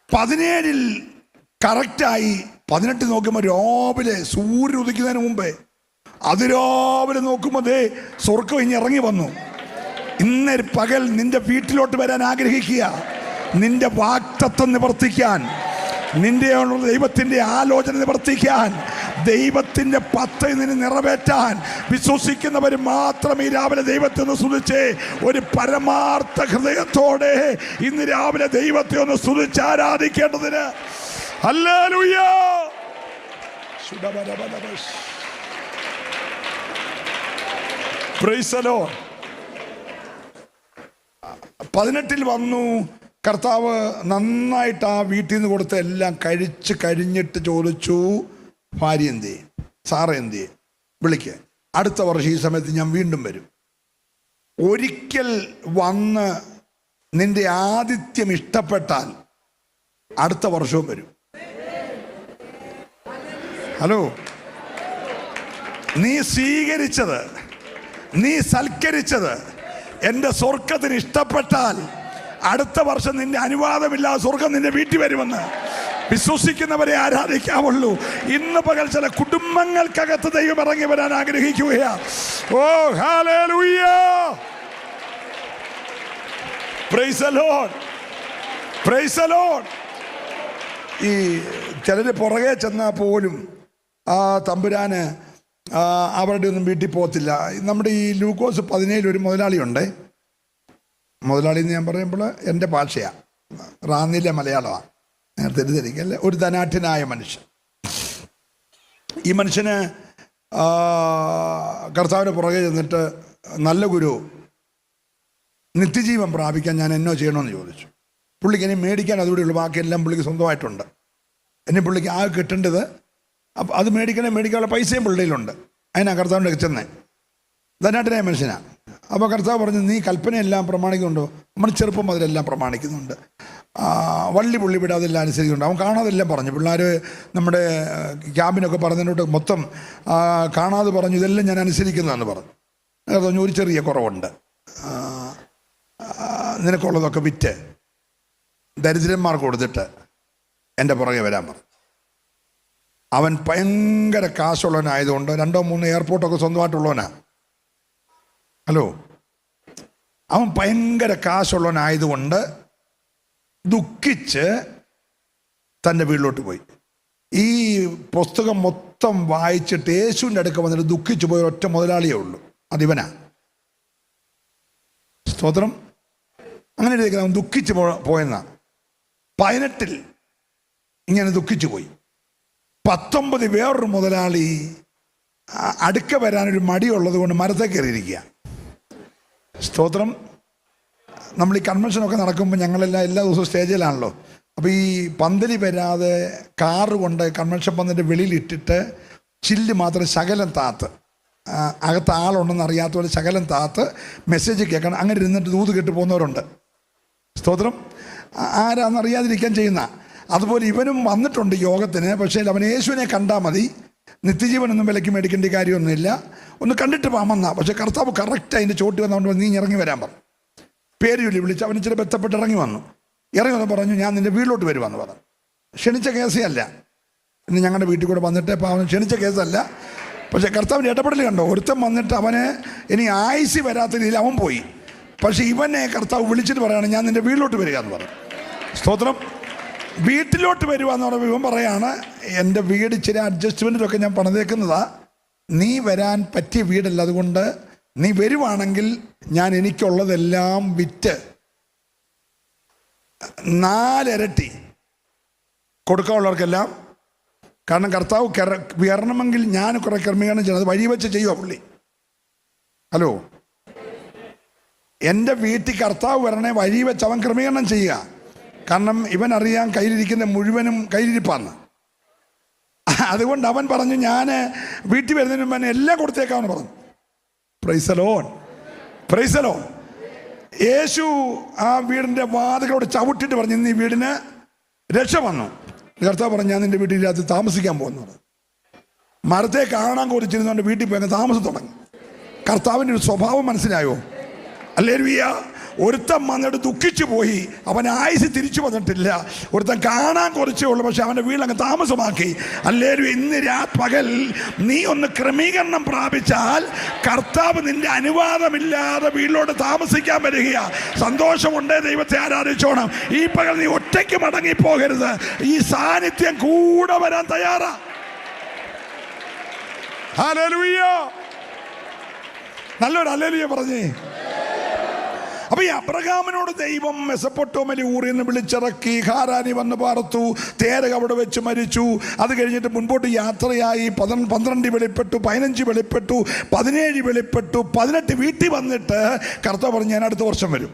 Speaker 1: 17 കറക്റ്റായി 18 നോക്കുമ്പോൾ രാവിലെ സൂര്യൻ ഉദിക്കുന്നതിന് മുമ്പേ അതിരാവിലെ നോക്കുമ്പോൾ ദേ സ്വർഗം ഇനി ഇറങ്ങി വന്നു. ഇന്ന് പകൽ നിന്റെ വീട്ടിലോട്ട് വരാൻ ആഗ്രഹിക്കുക, നിന്റെ വാഗ്ദത്തം നിവർത്തിക്കാൻ, നിന്റെ ദൈവത്തിൻ്റെ ആലോചന നിവർത്തിക്കാൻ, ദൈവത്തിൻ്റെ പദ്ധതി നിന്നെ നിറവേറ്റാൻ വിശ്വസിക്കുന്നവർ മാത്രം ഈ രാവിലെ ദൈവത്തെ ഒന്ന് സ്തുതിച്ച് ഒരു പരമാർത്ഥ ഹൃദയത്തോടെ ഇന്ന് രാവിലെ ദൈവത്തെ ഒന്ന് സ്തുതിച്ച് ആരാധിക്കേണ്ടതിന്. ഹല്ലേലൂയ. Praise the Lord. 18 വന്നു. കർത്താവ് നന്നായിട്ട് ആ വീട്ടിൽ നിന്ന് കൊടുത്ത എല്ലാം കഴിച്ച് കഴിഞ്ഞിട്ട് ചോദിച്ചു, ഭാര്യ എന്തിയെ, സാറ എന്തിയെ, വിളിക്കുക, അടുത്ത വർഷം ഈ സമയത്ത് ഞാൻ വീണ്ടും വരും. ഒരിക്കൽ വന്ന് നിന്റെ ആതിഥ്യം ഇഷ്ടപ്പെട്ടാൽ അടുത്ത വർഷവും വരും. ഹലോ, നീ സ്വീകരിച്ചത്, നീ സൽക്കരിച്ചത് എൻ്റെ സ്വർഗത്തിന് ഇഷ്ടപ്പെട്ടാൽ അടുത്ത വർഷം നിന്റെ അനുവാദമില്ലാതെ സ്വർഗം നിന്റെ വീട്ടിൽ വരുമെന്ന് വിശ്വസിക്കുന്നവരെ ആരാധിക്കാവുള്ളൂ. ഇന്ന് പകൽ ചില കുടുംബങ്ങൾക്കകത്ത് ദൈവം ഇറങ്ങി വരാൻ ആഗ്രഹിക്കുകയാ. ഓ ഹല്ലേലൂയ. Praise the Lord, praise the Lord. ഈ ചിലർ പുറകെ ചെന്നാൽ പോലും ആ തമ്പുരാന് അവരുടെ ഒന്നും വീട്ടിൽ പോകത്തില്ല. നമ്മുടെ ഈ ലൂക്കോസ് 17 ഒരു മുതലാളിയുണ്ട്. മുതലാളി എന്ന് ഞാൻ പറയുമ്പോൾ എൻ്റെ ഭാഷയാണ്, റാന്നിയിലെ മലയാളമാണ്, നേരത്തെ തെറ്റിദ്ധരിക്കല്ലേ. ഒരു ധനാഠ്യനായ മനുഷ്യൻ. ഈ മനുഷ്യന് കർത്താവിന് പുറകെ ചെന്നിട്ട്, നല്ല ഗുരു, നിത്യജീവൻ പ്രാപിക്കാൻ ഞാൻ എന്നോ ചെയ്യണമെന്ന് ചോദിച്ചു. പുള്ളിക്ക് ഇനി മേടിക്കാൻ അതുകൂടെ ഉള്ളൂ, ബാക്കിയെല്ലാം പുള്ളിക്ക് സ്വന്തമായിട്ടുണ്ട്. ഇനി പുള്ളിക്ക് ആകെ കിട്ടേണ്ടത് അപ്പം അത് മേടിക്കാനുള്ള പൈസയും പുള്ളിയിലുണ്ട്. അതിനാ കർത്താവിൻ്റെ ചെന്നേ, ധനാഠ്യനായ മനുഷ്യനാണ്. അപ്പോൾ കർത്താവ് പറഞ്ഞു, നീ കൽപ്പനയെല്ലാം പ്രമാണിക്കുന്നുണ്ടോ? നമ്മൾ ചെറുപ്പം മുതലെല്ലാം പ്രമാണിക്കുന്നുണ്ട്. വള്ളി പുള്ളി വിടാതെ എല്ലാം അനുസരിക്കുന്നുണ്ട്. അവൻ കാണാതെല്ലാം പറഞ്ഞു. പിള്ളേർ നമ്മുടെ ക്യാമ്പിനൊക്കെ പറഞ്ഞതിനോട്ട് മൊത്തം കാണാതെ പറഞ്ഞു, ഇതെല്ലാം ഞാൻ അനുസരിക്കുന്നതെന്ന് പറഞ്ഞു. പറഞ്ഞു, ഒരു ചെറിയ കുറവുണ്ട്, നിനക്കുള്ളതൊക്കെ വിറ്റ് ദരിദ്രന്മാർക്ക് കൊടുത്തിട്ട് എൻ്റെ പുറകെ വരാൻ പറഞ്ഞു. അവൻ ഭയങ്കര കാശുള്ളവനായതുകൊണ്ട് 2-3 എയർപോർട്ടൊക്കെ സ്വന്തമായിട്ടുള്ളവനാണ്. ഹലോ, അവൻ ഭയങ്കര കാശുള്ളവനായതുകൊണ്ട് ദുഃഖിച്ച് തൻ്റെ വീട്ടിലോട്ട് പോയി. ഈ പുസ്തകം മൊത്തം വായിച്ചിട്ട് യേശുവിൻ്റെ അടുക്ക വന്നിട്ട് ദുഃഖിച്ചു പോയ ഒറ്റ മുതലാളിയേ ഉള്ളൂ, അതിവനാ. സ്തോത്രം. അങ്ങനെ എഴുതിയിരിക്കുന്നത് അവൻ ദുഃഖിച്ച് പോയെന്നാ. 18 ഇങ്ങനെ ദുഃഖിച്ചു പോയി. 19 വേറൊരു മുതലാളി അടുക്ക വരാനൊരു മടിയുള്ളത് കൊണ്ട് മരത്തെ കയറിയിരിക്കുക. സ്തോത്രം. നമ്മൾ ഈ കൺവെൻഷനൊക്കെ നടക്കുമ്പോൾ ഞങ്ങളെല്ലാം എല്ലാ ദിവസവും സ്റ്റേജിലാണല്ലോ. അപ്പോൾ ഈ പന്തലി വരാതെ കാറ് കൊണ്ട് കൺവെൻഷൻ പന്തലിൻ്റെ വെളിയിലിട്ടിട്ട് ചില്ല് മാത്രം ശകലം താത്ത്, അകത്ത് ആളുണ്ടെന്ന് അറിയാത്ത പോലെ ശകലം താത്ത് മെസ്സേജ് കേൾക്കണം. അങ്ങനെ ഇരുന്നിട്ട് ദൂത് കേട്ട് പോകുന്നവരുണ്ട്. സ്തോത്രം. ആരാന്നറിയാതിരിക്കാൻ ചെയ്യുന്ന. അതുപോലെ ഇവനും വന്നിട്ടുണ്ട് യോഗത്തിന്. പക്ഷേ അവൻ യേശുവിനെ കണ്ടാൽ മതി, നിത്യജീവനൊന്നും വിലയ്ക്ക് മേടിക്കേണ്ട കാര്യമൊന്നുമില്ല, ഒന്ന് കണ്ടിട്ട് പാമെന്നാ. പക്ഷേ കർത്താവ് കറക്റ്റ് അതിൻ്റെ ചോട്ടി വന്നതുകൊണ്ട് നീ ഇറങ്ങി വരാൻ പറഞ്ഞു. പേര് ചൊല്ലി വിളിച്ച് അവന് ഇച്ചിരി ബന്ധപ്പെട്ട് ഇറങ്ങി വന്നു. ഇറങ്ങി വന്ന് പറഞ്ഞു, ഞാൻ നിൻ്റെ വീട്ടിലോട്ട് വരുവാന്ന് പറഞ്ഞു. ക്ഷണിച്ച കേസേ അല്ല, പിന്നെ ഞങ്ങളുടെ വീട്ടിൽ കൂടെ വന്നിട്ട് ഇപ്പോൾ അവൻ ക്ഷണിച്ച കേസല്ല. പക്ഷേ കർത്താവിൻ്റെ ഇടപെടൽ കണ്ടോ. ഒരുത്തൻ വന്നിട്ട് അവന് ഇനി ആയുസ് വരാത്ത രീതിയിൽ അവൻ പോയി. പക്ഷേ ഇവനെ കർത്താവ് വിളിച്ചിട്ട് പറയാണ്, ഞാൻ നിൻ്റെ വീട്ടിലോട്ട് വരിക എന്ന് പറഞ്ഞു. സ്തോത്രം. വീട്ടിലോട്ട് വരുവാന്ന് പറയുമ്പോൾ ഇവൻ പറയാണ്, എൻ്റെ വീട് ഇച്ചിരി അഡ്ജസ്റ്റ്മെൻറ്റിലൊക്കെ ഞാൻ പണിതേക്കുന്നതാ, നീ വരാൻ പറ്റിയ വീടല്ല, അതുകൊണ്ട് നീ വരുവാണെങ്കിൽ ഞാൻ എനിക്കുള്ളതെല്ലാം വിറ്റ് 4 ഇരട്ടി കൊടുക്കാനുള്ളവർക്കെല്ലാം. കാരണം കർത്താവ് വരണമെങ്കിൽ ഞാൻ കുറെ ക്രമീകരണം ചെയ്യണം. അത് വഴി വെച്ച് ചെയ്യുക പുള്ളി. ഹലോ, എൻ്റെ വീട്ടിൽ കർത്താവ് വരണേ വഴി വെച്ച് അവൻ ക്രമീകരണം ചെയ്യുക. കാരണം ഇവൻ അറിയാൻ കയ്യിലിരിക്കുന്ന മുഴുവനും കയ്യിലിരിപ്പാന്ന്. അതുകൊണ്ട് അവൻ പറഞ്ഞു, ഞാൻ വീട്ടിൽ വരുന്നതിന് മുമ്പ് എല്ലാം കൊടുത്തേക്കാമെന്ന് പറഞ്ഞു. Praise the Lord, praise the Lord. യേശു ആ വീടിൻ്റെ വാതിലോട് ചവിട്ടിട്ട് പറഞ്ഞു, ഇന്ന് ഈ വീടിന് രക്ഷ വന്നു. കർത്താവ് പറഞ്ഞു, ഞാൻ നിൻ്റെ വീട്ടിനകത്ത് താമസിക്കാൻ പോകുന്നു. മരത്തെ കാണാൻ കൊതിച്ചിരുന്നുകൊണ്ട് വീട്ടിൽ പോയി താമസം തുടങ്ങി. കർത്താവിൻ്റെ ഒരു സ്വഭാവം മനസ്സിലായോ? ഹല്ലേലൂയ. ഒരുത്തൻ വന്നിട്ട് ദുഃഖിച്ചു പോയി, അവൻ ആയുസ് തിരിച്ചു വന്നിട്ടില്ല. ഒരുത്തൻ കാണാൻ കുറച്ചേ ഉള്ളൂ, പക്ഷെ അവൻ്റെ വീടങ്ങ് താമസമാക്കി. ഹല്ലേലൂയ. ഇന്ന് പകൽ നീ ഒന്ന് ക്രമീകരണം പ്രാപിച്ചാൽ കർത്താവ് നിന്റെ അനുവാദമില്ലാതെ വീട്ടിലോട്ട് താമസിക്കാൻ വരികയാ. സന്തോഷമുണ്ടേ, ദൈവത്തെ ആരാധിച്ചോണം. ഈ പകൽ നീ ഒറ്റയ്ക്ക് മടങ്ങി പോകരുത്, ഈ സാന്നിധ്യം കൂടെ വരാൻ തയ്യാറാ. ഹല്ലേലൂയ. നല്ലൊരു ഹല്ലേലൂയ പറഞ്ഞേ. അപ്പൊ ഈ അബ്രഹാമിനോട് ദൈവം മെസൊപ്പൊട്ടേമിയ ഊരിൽ നിന്ന് വിളിച്ചിറക്കി. ഹാരാനി വന്ന് പാർത്തു. തേരക അവിടെ വെച്ച് മരിച്ചു. അത് കഴിഞ്ഞിട്ട് മുൻപോട്ട് യാത്രയായി. 12 വെളിപ്പെട്ടു, 15 വെളിപ്പെട്ടു, 17 വെളിപ്പെട്ടു, 18 വീട്ടിൽ വന്നിട്ട് കർത്താവ് പറഞ്ഞു, ഞാൻ അടുത്ത വർഷം വരും.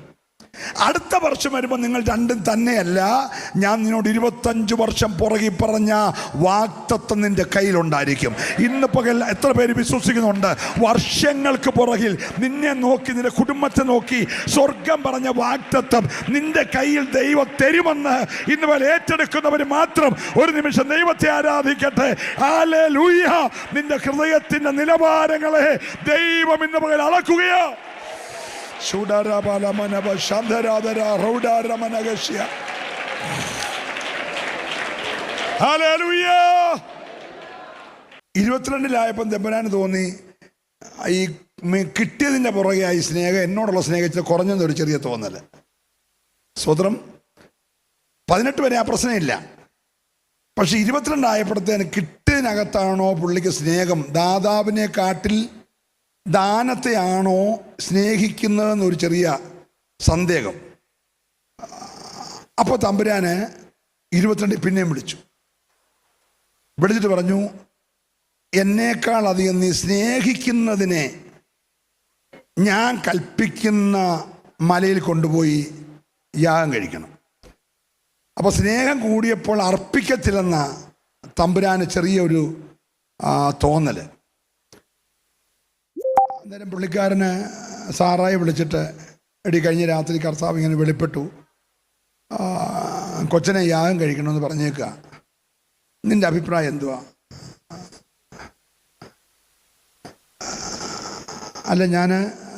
Speaker 1: അടുത്ത വർഷം വരുമ്പോൾ നിങ്ങൾ രണ്ടും തന്നെയല്ല, ഞാൻ നിന്നോട് 25 വർഷം പുറകെ പറഞ്ഞ വാഗ്ദത്തം നിന്റെ കയ്യിലുണ്ടായിരിക്കും. ഇന്ന് പകൽ എത്ര പേര് വിശ്വസിക്കുന്നുണ്ട്? വർഷങ്ങൾക്ക് പുറകിൽ നിന്നെ നോക്കി, നിന്റെ കുടുംബത്തെ നോക്കി സ്വർഗം പറഞ്ഞ വാഗ്ദത്തം നിന്റെ കയ്യിൽ ദൈവം തരുമെന്ന് ഇന്ന് പകൽ ഏറ്റെടുക്കുന്നവർ മാത്രം ഒരു നിമിഷം ദൈവത്തെ ആരാധിക്കട്ടെ. ഹല്ലേലൂയ. നിന്റെ ഹൃദയത്തിന്റെ നിലവാരങ്ങളെ ദൈവം ഇന്ന് പകൽ അളക്കുകയാ. ഹല്ലേലൂയ. 22-ലായപ്പം തെമ്പനാന് തോന്നി, ഈ കിട്ടിയതിൻ്റെ പുറകെയായി സ്നേഹം, എന്നോടുള്ള സ്നേഹത്തിൽ കുറഞ്ഞെന്നൊരു ചെറിയ തോന്നല്. സ്വതന്ത്രം 18 വരെ ആ പ്രശ്നമില്ല. പക്ഷെ 22 ആയപ്പോഴത്തേന് കിട്ടിയതിനകത്താണോ പുള്ളിക്ക് സ്നേഹം, ദാതാവിനെ കാട്ടിൽ ദാനത്തെയാണോ സ്നേഹിക്കുന്നതെന്നൊരു ചെറിയ സന്ദേഹം. അപ്പോൾ തമ്പുരാന് 22 പിന്നെയും വിളിച്ചിട്ട് പറഞ്ഞു, എന്നേക്കാൾ അധികം നീ സ്നേഹിക്കുന്നതിനെ ഞാൻ കൽപ്പിക്കുന്ന മലയിൽ കൊണ്ടുപോയി യാഗം കഴിക്കണം. അപ്പോൾ സ്നേഹം കൂടിയപ്പോൾ അർപ്പിക്കത്തില്ലെന്ന തമ്പുരാന് ചെറിയൊരു തോന്നൽ. അന്നേരം പുള്ളിക്കാരന് സാറായി വിളിച്ചിട്ട്, എടി കഴിഞ്ഞ രാത്രി കർത്താവ് ഇങ്ങനെ വെളിപ്പെട്ടു, കൊച്ചനെ യാഗം കഴിക്കണമെന്ന് പറഞ്ഞേക്കുക, നിന്റെ അഭിപ്രായം എന്തുവാ? അല്ല, ഞാൻ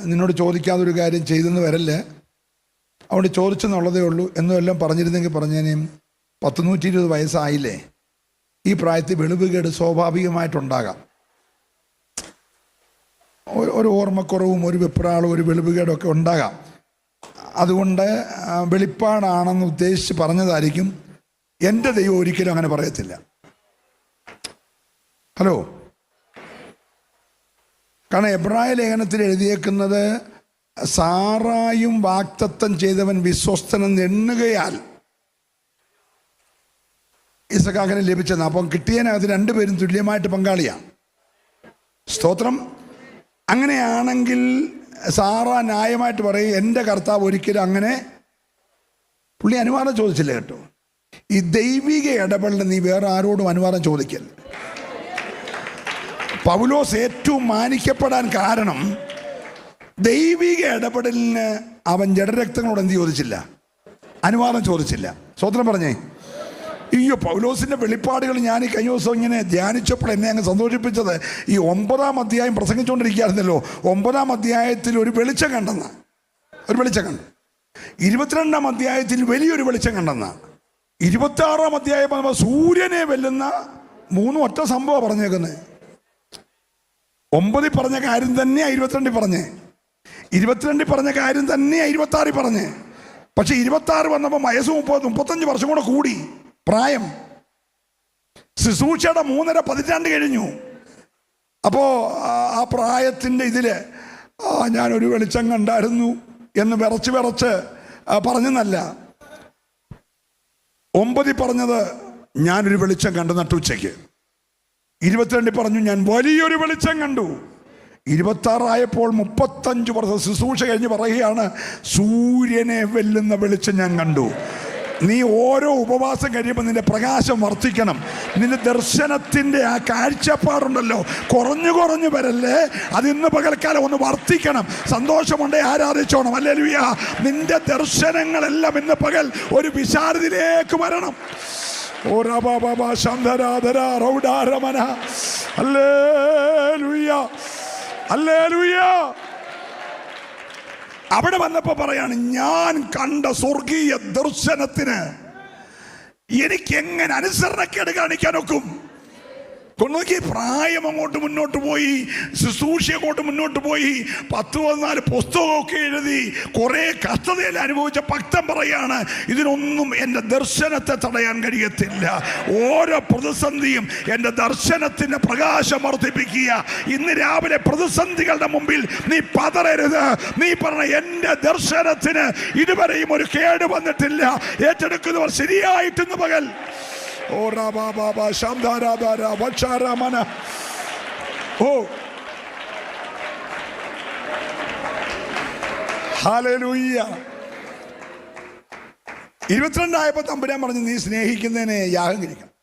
Speaker 1: നിന്നോട് ചോദിക്കാതൊരു കാര്യം ചെയ്തെന്ന് വരല്ലേ, അവിടെ ചോദിച്ചെന്നുള്ളതേ ഉള്ളൂ എന്നെല്ലാം പറഞ്ഞിരുന്നെങ്കിൽ പറഞ്ഞേനേയും. 120 വയസ്സായില്ലേ, ഈ പ്രായത്തിൽ വെളിവുകേട് സ്വാഭാവികമായിട്ടുണ്ടാകാം. ഒരു ഓർമ്മക്കുറവും ഒരു വെപ്രാളും ഒരു വെളിവുകേടൊക്കെ ഉണ്ടാകാം. അതുകൊണ്ട് വെളിപ്പാടാണെന്ന് ഉദ്ദേശിച്ച് പറഞ്ഞതായിരിക്കും. എൻ്റെ ദൈവം ഒരിക്കലും അങ്ങനെ പറയത്തില്ല. ഹലോ, കാരണം എബ്രായ ലേഖനത്തിൽ എഴുതിയേക്കുന്നത്, സാറായും വാഗ്ദത്തം ചെയ്തവൻ വിശ്വസ്തനെന്ന് എണ്ണുകയാൽ ഇസഹാക്കിന് ലഭിച്ചെന്ന്. അപ്പം കിട്ടിയതിനകത്ത് രണ്ടുപേരും തുല്യമായിട്ട് പങ്കാളിയാണ്. സ്തോത്രം. അങ്ങനെയാണെങ്കിൽ സാറ ന്യായമായിട്ട് പറയും, എൻ്റെ കർത്താവ് ഒരിക്കലും അങ്ങനെ, പുള്ളി അനുവാദം ചോദിച്ചില്ല കേട്ടോ. ഈ ദൈവിക ഇടപെടൽ നീ വേറെ ആരോടും അനുവാദം ചോദിക്കരുത്. പൗലോസ് ഏറ്റവും മാനിക്കപ്പെടാൻ കാരണം ദൈവിക ഇടപെടലിന് അവൻ ജഡരക്തങ്ങളോട് എന്ത് ചോദിച്ചില്ല? അനുവാദം ചോദിച്ചില്ല. സ്വതന്ത്രം പറഞ്ഞേ. അയ്യോ, പൗലോസിന്റെ വെളിപ്പാടുകൾ ഞാൻ ഈ കഴിഞ്ഞ ദിവസം ഇങ്ങനെ ധ്യാനിച്ചപ്പോൾ എന്നെ അങ്ങ് സന്തോഷിപ്പിച്ചത്, ഈ 9-ാം അധ്യായം പ്രസംഗിച്ചുകൊണ്ടിരിക്കുകയായിരുന്നല്ലോ. 9-ാം അധ്യായത്തിൽ ഒരു വെളിച്ചം കണ്ടെന്ന, ഒരു വെളിച്ചം കണ്ടു. 22-ാം അധ്യായത്തിൽ വലിയൊരു വെളിച്ചം കണ്ടെന്ന, 26-ാം അധ്യായം സൂര്യനെ വെല്ലുന്ന 3 ഒറ്റ സംഭവം പറഞ്ഞേക്കുന്നത്. 9 പറഞ്ഞ കാര്യം തന്നെയാ 22 പറഞ്ഞേ, 22 പറഞ്ഞ കാര്യം തന്നെയാ 26 പറഞ്ഞേ. പക്ഷെ 26 വന്നപ്പോൾ വയസ്സ് 35 വർഷം കൂടെ കൂടി പ്രായം. ശുശ്രൂഷയുടെ 3.5 പതിറ്റാണ്ട് കഴിഞ്ഞു. അപ്പോ ആ പ്രായത്തിന്റെ ഇതില് ഞാനൊരു വെളിച്ചം കണ്ടായിരുന്നു എന്ന് വിറച്ച് പറഞ്ഞെന്നല്ല. 9 പറഞ്ഞത് ഞാനൊരു വെളിച്ചം കണ്ടു നട്ടുച്ചയ്ക്ക്. 22 പറഞ്ഞു ഞാൻ വലിയൊരു വെളിച്ചം കണ്ടു. 26 ആയപ്പോൾ 35 വർഷം ശുശ്രൂഷ കഴിഞ്ഞ് പറയുകയാണ്, സൂര്യനെ വെല്ലുന്ന വെളിച്ചം ഞാൻ കണ്ടു. നീ ഓരോ ഉപവാസം കഴിയുമ്പോൾ നിന്റെ പ്രകാശം വർദ്ധിക്കണം. നിന്റെ ദർശനത്തിന്റെ ആ കാഴ്ചപ്പാടുണ്ടല്ലോ, കുറഞ്ഞു വരല്ലേ, അത് ഇന്ന് പകൽക്കാലം ഒന്ന് വർദ്ധിക്കണം. സന്തോഷമുണ്ടേ ആരാധിച്ചോണം. ഹല്ലേലൂയ. നിന്റെ ദർശനങ്ങളെല്ലാം ഇന്ന് പകൽ ഒരു വിശാലതയിലേക്ക് വരണം. അവിടെ വന്നപ്പോ പറയാണ്, ഞാൻ കണ്ട സ്വർഗീയ ദർശനത്തിന് എനിക്ക് എങ്ങനെ അനുസരണക്കേട് കാണിക്കാനൊക്കും? കൊണ്ടുനോക്കി, പ്രായം അങ്ങോട്ട് മുന്നോട്ട് പോയി, ശുശ്രൂഷ അങ്ങോട്ട് മുന്നോട്ട് പോയി, 10-14 പുസ്തകമൊക്കെ എഴുതി, കുറെ കഷ്ടതയിൽ അനുഭവിച്ച ഭക്തൻ പറയാണ്, ഇതിനൊന്നും എൻ്റെ ദർശനത്തെ തടയാൻ കഴിയത്തില്ല. ഓരോ പ്രതിസന്ധിയും എൻ്റെ ദർശനത്തിന്റെ പ്രകാശം വർദ്ധിപ്പിക്കുക. ഇന്ന് രാവിലെ പ്രതിസന്ധികളുടെ മുമ്പിൽ നീ പതറരുത്. നീ പറഞ്ഞ എൻ്റെ ദർശനത്തിന് ഇതുവരെയും ഒരു കേട് വന്നിട്ടില്ല. ഏറ്റെടുക്കുന്നവർ ശരിയായിട്ടെന്ന് പകൽ ഓ രാബാബാ ശാന്താരാധാര വക്ഷാരാമന. ഓ ഹല്ലേലൂയ. 22 ആയപ്പോൾ തമ്പുരാൻ പറഞ്ഞു, നീ സ്നേഹിക്കുന്നതിനെ യാഗം കഴിക്കണം.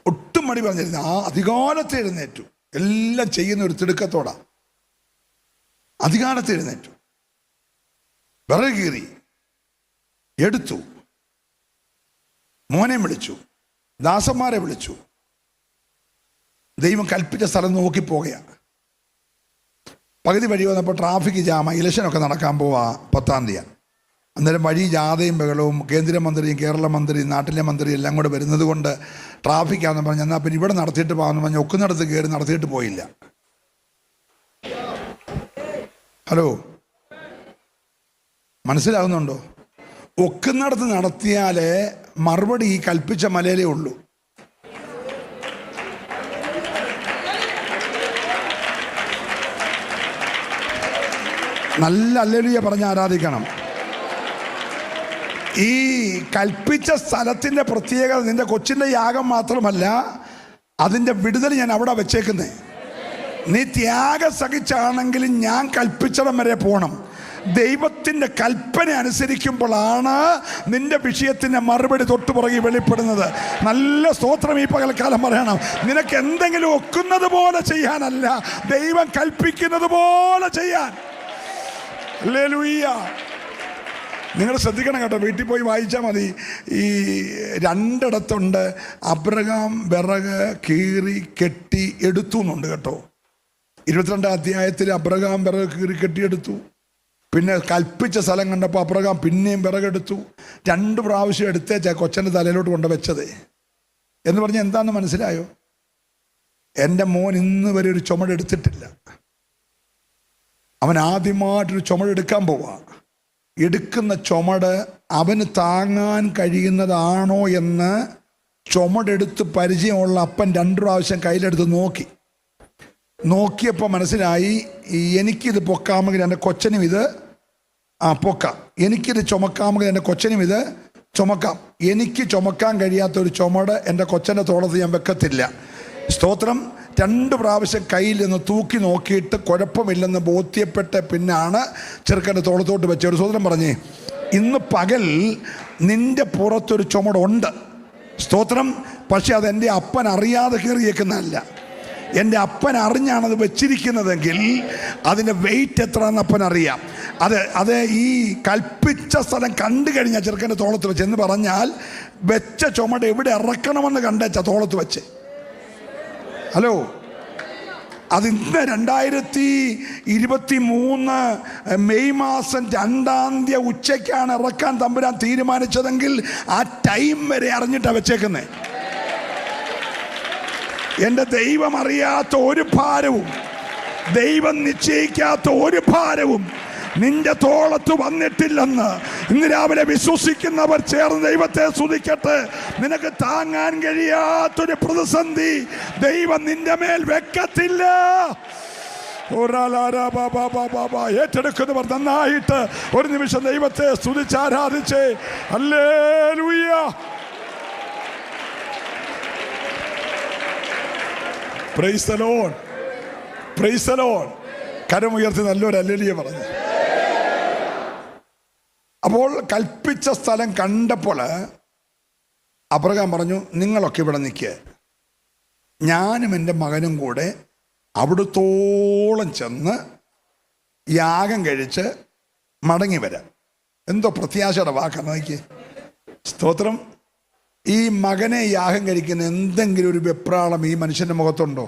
Speaker 1: ഒട്ടും മടി പറഞ്ഞിരുന്നു. ആ അധികാലത്ത് എഴുന്നേറ്റു. എല്ലാം ചെയ്യുന്ന ഒരു തിടുക്കത്തോടാ അധികാലത്ത് എഴുന്നേറ്റു. വിറക് കീറി എടുത്തു, മോനെ വിളിച്ചു, ദാസന്മാരെ വിളിച്ചു. ദൈവം കൽപ്പിച്ച സ്ഥലം നോക്കി പോകുകയാണ്. പകുതി വഴി വന്നപ്പോൾ ട്രാഫിക് ജാമ, ഇലക്ഷനൊക്കെ നടക്കാൻ പോവാ 10-ാം തീയതി. അന്നേരം വഴി ജാഥയും ബഹളവും, കേന്ദ്രമന്ത്രിയും കേരള മന്ത്രിയും നാട്ടിലെ മന്ത്രിയും എല്ലാം കൂടെ വരുന്നത് കൊണ്ട് ട്രാഫിക്കാന്ന് പറഞ്ഞ്, എന്നാൽ പിന്നെ ഇവിടെ നടത്തിയിട്ട് പോകാമെന്ന് പറഞ്ഞ് ഒക്കുന്നിടത്ത് കയറി നടത്തിയിട്ട് പോയില്ല. ഹലോ, മനസ്സിലാകുന്നുണ്ടോ? ഒക്കുന്നിടത്ത് നടത്തിയാൽ മറുപടി ഈ കൽപ്പിച്ച മലയിലേ ഉള്ളൂ. നല്ല ഹല്ലേലൂയ പറഞ്ഞ് ആരാധിക്കണം. ഈ കൽപ്പിച്ച സ്ഥലത്തിൻ്റെ പ്രത്യേകത നിന്റെ കൊച്ചിൻ്റെ യാഗം മാത്രമല്ല, അതിൻ്റെ വിടുതൽ ഞാൻ അവിടെ വെച്ചേക്കുന്നേ. നീ ത്യാഗം സഹിച്ചാണെങ്കിലും ഞാൻ കൽപ്പിച്ചിടം വരെ പോകണം. ദൈവത്തിൻ്റെ കൽപ്പന അനുസരിക്കുമ്പോഴാണ് നിന്റെ വിഷയത്തിൻ്റെ മറുപടി തൊട്ടുപുറകെ വെളിപ്പെടുന്നത്. നല്ല സ്തോത്രം ഈ പകൽക്കാലം പറയണം. നിനക്ക് എന്തെങ്കിലും ഒക്കുന്നത് പോലെ ചെയ്യാനല്ല, ദൈവം കൽപ്പിക്കുന്നത് പോലെ ചെയ്യാൻ. ഹല്ലേലൂയ. നിങ്ങൾ ശ്രദ്ധിക്കണം കേട്ടോ, വീട്ടിൽ പോയി വായിച്ചാൽ മതി. ഈ രണ്ടിടത്തുണ്ട് അബ്രഹാം വിറക് കീറി കെട്ടി എടുത്തു എന്നുണ്ട് കേട്ടോ. 22-ാം അധ്യായത്തിൽ അബ്രഹാം വിറക് കീറി കെട്ടിയെടുത്തു. പിന്നെ കൽപ്പിച്ച സ്ഥലം കണ്ടപ്പോൾ അബ്രഹാം പിന്നെയും വിറകെടുത്തു. 2 പ്രാവശ്യം എടുത്തേച്ചാ കൊച്ചൻ്റെ തലയിലോട്ട് കൊണ്ട് വെച്ചത്. എന്ന് പറഞ്ഞാൽ എന്താണെന്ന് മനസ്സിലായോ? എൻ്റെ മോൻ ഇന്ന് വരെ ഒരു ചുമടെടുത്തിട്ടില്ല. അവൻ ആദ്യമായിട്ടൊരു ചുമടെടുക്കാൻ പോവാ. എടുക്കുന്ന ചുമട് അവന് താങ്ങാൻ കഴിയുന്നതാണോ എന്ന് ചുമടെടുത്ത് പരിചയമുള്ള അപ്പൻ 2 പ്രാവശ്യം കയ്യിലെടുത്ത് നോക്കിയപ്പോൾ മനസ്സിലായി, എനിക്കിത് പൊക്കാമെങ്കിൽ എൻ്റെ കൊച്ചനും ഇത് പൊക്കാം, എനിക്കിത് ചുമക്കാമെങ്കിൽ എൻ്റെ കൊച്ചനും ഇത് ചുമക്കാം. എനിക്ക് ചുമക്കാൻ കഴിയാത്തൊരു ചുമട് എൻ്റെ കൊച്ചൻ്റെ തോളത്ത് ഞാൻ വെക്കത്തില്ല. സ്തോത്രം. 2 പ്രാവശ്യം കയ്യിൽ നിന്ന് തൂക്കി നോക്കിയിട്ട് കുഴപ്പമില്ലെന്ന് ബോധ്യപ്പെട്ട് പിന്നാണ് ചെറുക്കൻ്റെ തോളത്തോട്ട് വെച്ച ഒരു സ്തോത്രം പറഞ്ഞേ. ഇന്ന് പകൽ നിൻ്റെ പുറത്തൊരു ചുമടുണ്ട്. സ്തോത്രം. പക്ഷെ അതെൻ്റെ അപ്പൻ അറിയാതെ കയറിയേക്കുന്നതല്ല. എൻ്റെ അപ്പൻ അറിഞ്ഞാണത് വെച്ചിരിക്കുന്നതെങ്കിൽ അതിൻ്റെ വെയിറ്റ് എത്രയെന്ന് അപ്പൻ അറിയാം. അത് ഈ കൽപ്പിച്ച സ്ഥലം കണ്ടു കഴിഞ്ഞാൽ ചെറുക്കൻ്റെ തോളത്ത് വെച്ച് എന്ന് പറഞ്ഞാൽ വെച്ച ചുമട് എവിടെ ഇറക്കണമെന്ന് കണ്ടേച്ചാ തോളത്ത് വെച്ച്. ഹലോ, അത് ഇന്ന് 2023 മെയ് മാസം 2-ാം തീയതി ഉച്ചയ്ക്കാണ് ഇറക്കാൻ തമ്പുരാൻ തീരുമാനിച്ചതെങ്കിൽ ആ ടൈം വരെ അറിഞ്ഞിട്ടാണ് വെച്ചേക്കുന്നത്. എൻ്റെ ദൈവം അറിയാത്ത ഒരു ഭാരവും, ദൈവം നിശ്ചയിക്കാത്ത ഒരു ഭാരവും നിന്റെ തോളത്ത് വന്നിട്ടില്ലെന്ന് ഇന്ന് രാവിലെ വിശ്വസിക്കുന്നവർ ചേർന്ന് ദൈവത്തെ സ്തുതിക്കട്ടെ. നിനക്ക് താങ്ങാൻ കഴിയാത്തൊരു പ്രതിസന്ധി ദൈവം നിന്റെ മേൽ വെക്കത്തില്ല. ഏറ്റെടുക്കുന്നവർ നന്നായിട്ട് ഒരു നിമിഷം ദൈവത്തെ സ്തുതിച്ചാരാധിച്ചേ. ഹല്ലേലൂയ. Praise the Lord, praise the Lord. കരമുയർത്തി നല്ലൊരു ഹല്ലേലൂയ പറഞ്ഞു. അപ്പോൾ കൽപ്പിച്ച സ്ഥലം കണ്ടപ്പോൾ അബ്രഹാം പറഞ്ഞു, നിങ്ങളൊക്കെ ഇവിടെ നിൽക്കുക, ഞാനും എൻ്റെ മകനും കൂടെ അവിടുത്തോളം ചെന്ന് യാഗം കഴിച്ച് മടങ്ങി വരാം. എന്തോ പ്രത്യാശയുടെ വാക്കാണ് നോക്കി. സ്തോത്രം. ഈ മകനെ യാഗം കഴിക്കുന്ന എന്തെങ്കിലും ഒരു വെപ്രാളം ഈ മനുഷ്യൻ്റെ മുഖത്തുണ്ടോ?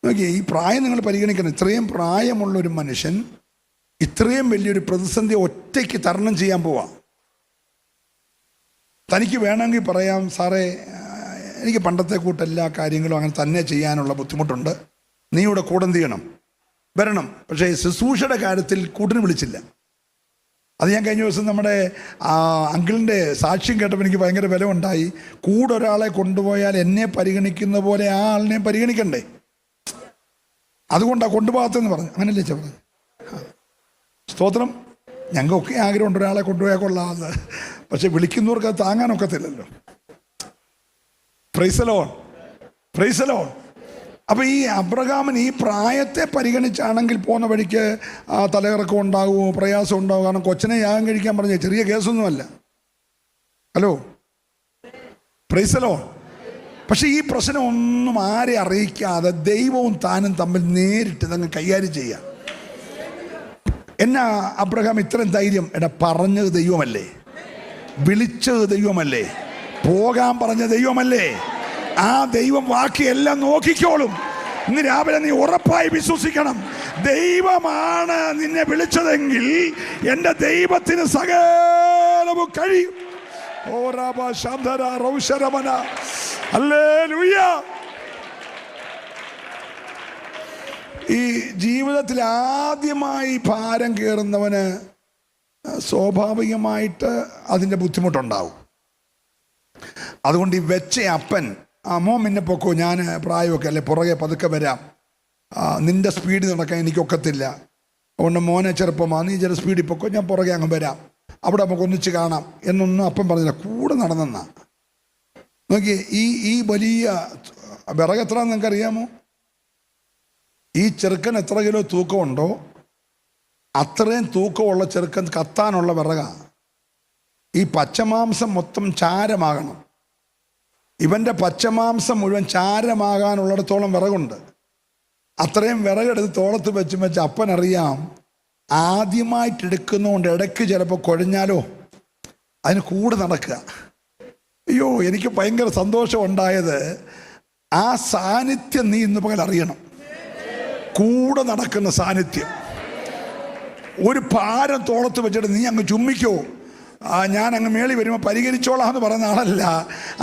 Speaker 1: നോക്കി, ഈ പ്രായം നിങ്ങൾ പരിഗണിക്കണം. ഇത്രയും പ്രായമുള്ളൊരു മനുഷ്യൻ ഇത്രയും വലിയൊരു പ്രതിസന്ധി ഒറ്റയ്ക്ക് തരണം ചെയ്യാൻ പോവാം. തനിക്ക് വേണമെങ്കിൽ പറയാം, സാറേ എനിക്ക് പണ്ടത്തെ കൂട്ടെല്ലാ കാര്യങ്ങളും അങ്ങനെ തന്നെ ചെയ്യാനുള്ള ബുദ്ധിമുട്ടുണ്ട്, നീ ഇവിടെ കൂടെ എന്ത് ചെയ്യണം, വരണം. പക്ഷേ ശുശ്രൂഷയുടെ കാര്യത്തിൽ കൂട്ടിന് വിളിച്ചില്ല. അത് ഞാൻ കഴിഞ്ഞ ദിവസം നമ്മുടെ അങ്കിളിൻ്റെ സാക്ഷ്യം കേട്ടപ്പോൾ എനിക്ക് ഭയങ്കര വില ഉണ്ടായി. കൂടെ ഒരാളെ കൊണ്ടുപോയാൽ എന്നെ പരിഗണിക്കുന്ന പോലെ ആ ആളിനെ പരിഗണിക്കണ്ടേ, അതുകൊണ്ടാണ് കൊണ്ടുപോകാത്തെന്ന് പറഞ്ഞു. അങ്ങനല്ലേ പറഞ്ഞു? സ്തോത്രം. ഞങ്ങൾക്കൊക്കെ ആഗ്രഹമുണ്ട് ഒരാളെ കൊണ്ടുപോയാൽ കൊള്ളാമെന്ന്. പക്ഷെ വിളിക്കുന്നവർക്ക് അത് താങ്ങാനൊക്കത്തില്ലല്ലോ. Praise the Lord, praise the Lord. അപ്പോൾ ഈ അബ്രഹാമിന് ഈ പ്രായത്തെ പരിഗണിച്ചാണെങ്കിൽ പോകുന്ന വഴിക്ക് തലയിറക്കം ഉണ്ടാകുമോ, പ്രയാസം ഉണ്ടാകും. കാരണം കൊച്ചിനെ യാഗം കഴിക്കാൻ പറഞ്ഞ ചെറിയ കേസൊന്നുമല്ല. Hello, praise the Lord. പക്ഷെ ഈ പ്രശ്നം ഒന്നും ആരെ അറിയിക്കാതെ ദൈവവും താനും തമ്മിൽ നേരിട്ട് ഇതങ്ങ് കൈകാര്യം ചെയ്യുക. എന്നാ അബ്രഹാം ഇത്രയും ധൈര്യം? എടാ, പറഞ്ഞത് ദൈവമല്ലേ, വിളിച്ചത് ദൈവമല്ലേ, പോകാൻ പറഞ്ഞ ദൈവമല്ലേ, ആ ദൈവം ബാക്കിയെല്ലാം നോക്കിക്കോളും. ഇന്ന് രാവിലെ നീ ഉറപ്പായി വിശ്വസിക്കണം, ദൈവമാണ് നിന്നെ വിളിച്ചതെങ്കിൽ എൻ്റെ ദൈവത്തിന് സകലവും കഴിയും. ഓ രാബ ശാന്തര റൗശരമന. ഹല്ലേലൂയ. ഈ ജീവിതത്തിൽ ആദ്യമായി ഭാരം കയറുന്നവന് സ്വാഭാവികമായിട്ട് അതിൻ്റെ ബുദ്ധിമുട്ടുണ്ടാവും. അതുകൊണ്ട് ഈ വെച്ച അപ്പൻ മോൻ പിന്നെ പൊക്കോ, ഞാൻ പ്രായമൊക്കെ അല്ലേ, പുറകെ പതുക്കെ വരാം, നിൻ്റെ സ്പീഡിൽ നടക്കാൻ എനിക്കൊക്കത്തില്ല, അതുകൊണ്ട് മോനെ ചെറുപ്പമാണ്, നീ ചില സ്പീഡിൽ പൊക്കോ, ഞാൻ പുറകെ അങ്ങ് വരാം, അവിടെ നമുക്ക് ഒന്നിച്ച് കാണാം എന്നൊന്നും അപ്പൻ പറഞ്ഞില്ല. കൂടെ നടന്നെന്നാ. നോക്കി, ഈ വലിയ വിറക് എത്ര നിങ്ങൾക്കറിയാമോ? ഈ ചെറുക്കൻ എത്ര കിലോ തൂക്കമുണ്ടോ അത്രയും തൂക്കമുള്ള ചെറുക്കൻ കത്താനുള്ള വിറകാണ്. ഈ പച്ചമാംസം മൊത്തം ചാരമാകണം. ഇവൻ്റെ പച്ചമാംസം മുഴുവൻ ചാരമാകാനുള്ളിടത്തോളം വിറകുണ്ട്. അത്രയും വിറകെടുത്ത് തോളത്ത് വെച്ച് അപ്പനറിയാം ആദ്യമായിട്ടെടുക്കുന്നതുകൊണ്ട് ഇടയ്ക്ക് ചിലപ്പോൾ കുഴഞ്ഞാലോ അതിന് കൂടെ നടക്കുക. അയ്യോ, എനിക്ക് ഭയങ്കര സന്തോഷം ഉണ്ടായത് ആ സാന്നിധ്യം നീ ഇന്ന് പകൽ അറിയണം. കൂടെ നടക്കുന്ന സാന്നിധ്യം. ഒരു ഭാരം തോളത്ത് വെച്ചിട്ട് നീ അങ്ങ് ചുമ്മിക്കോ, ഞാൻ അങ്ങ് മേളി വരുമ്പോൾ പരിഹരിച്ചോളാം എന്ന് പറയുന്ന ആളല്ല.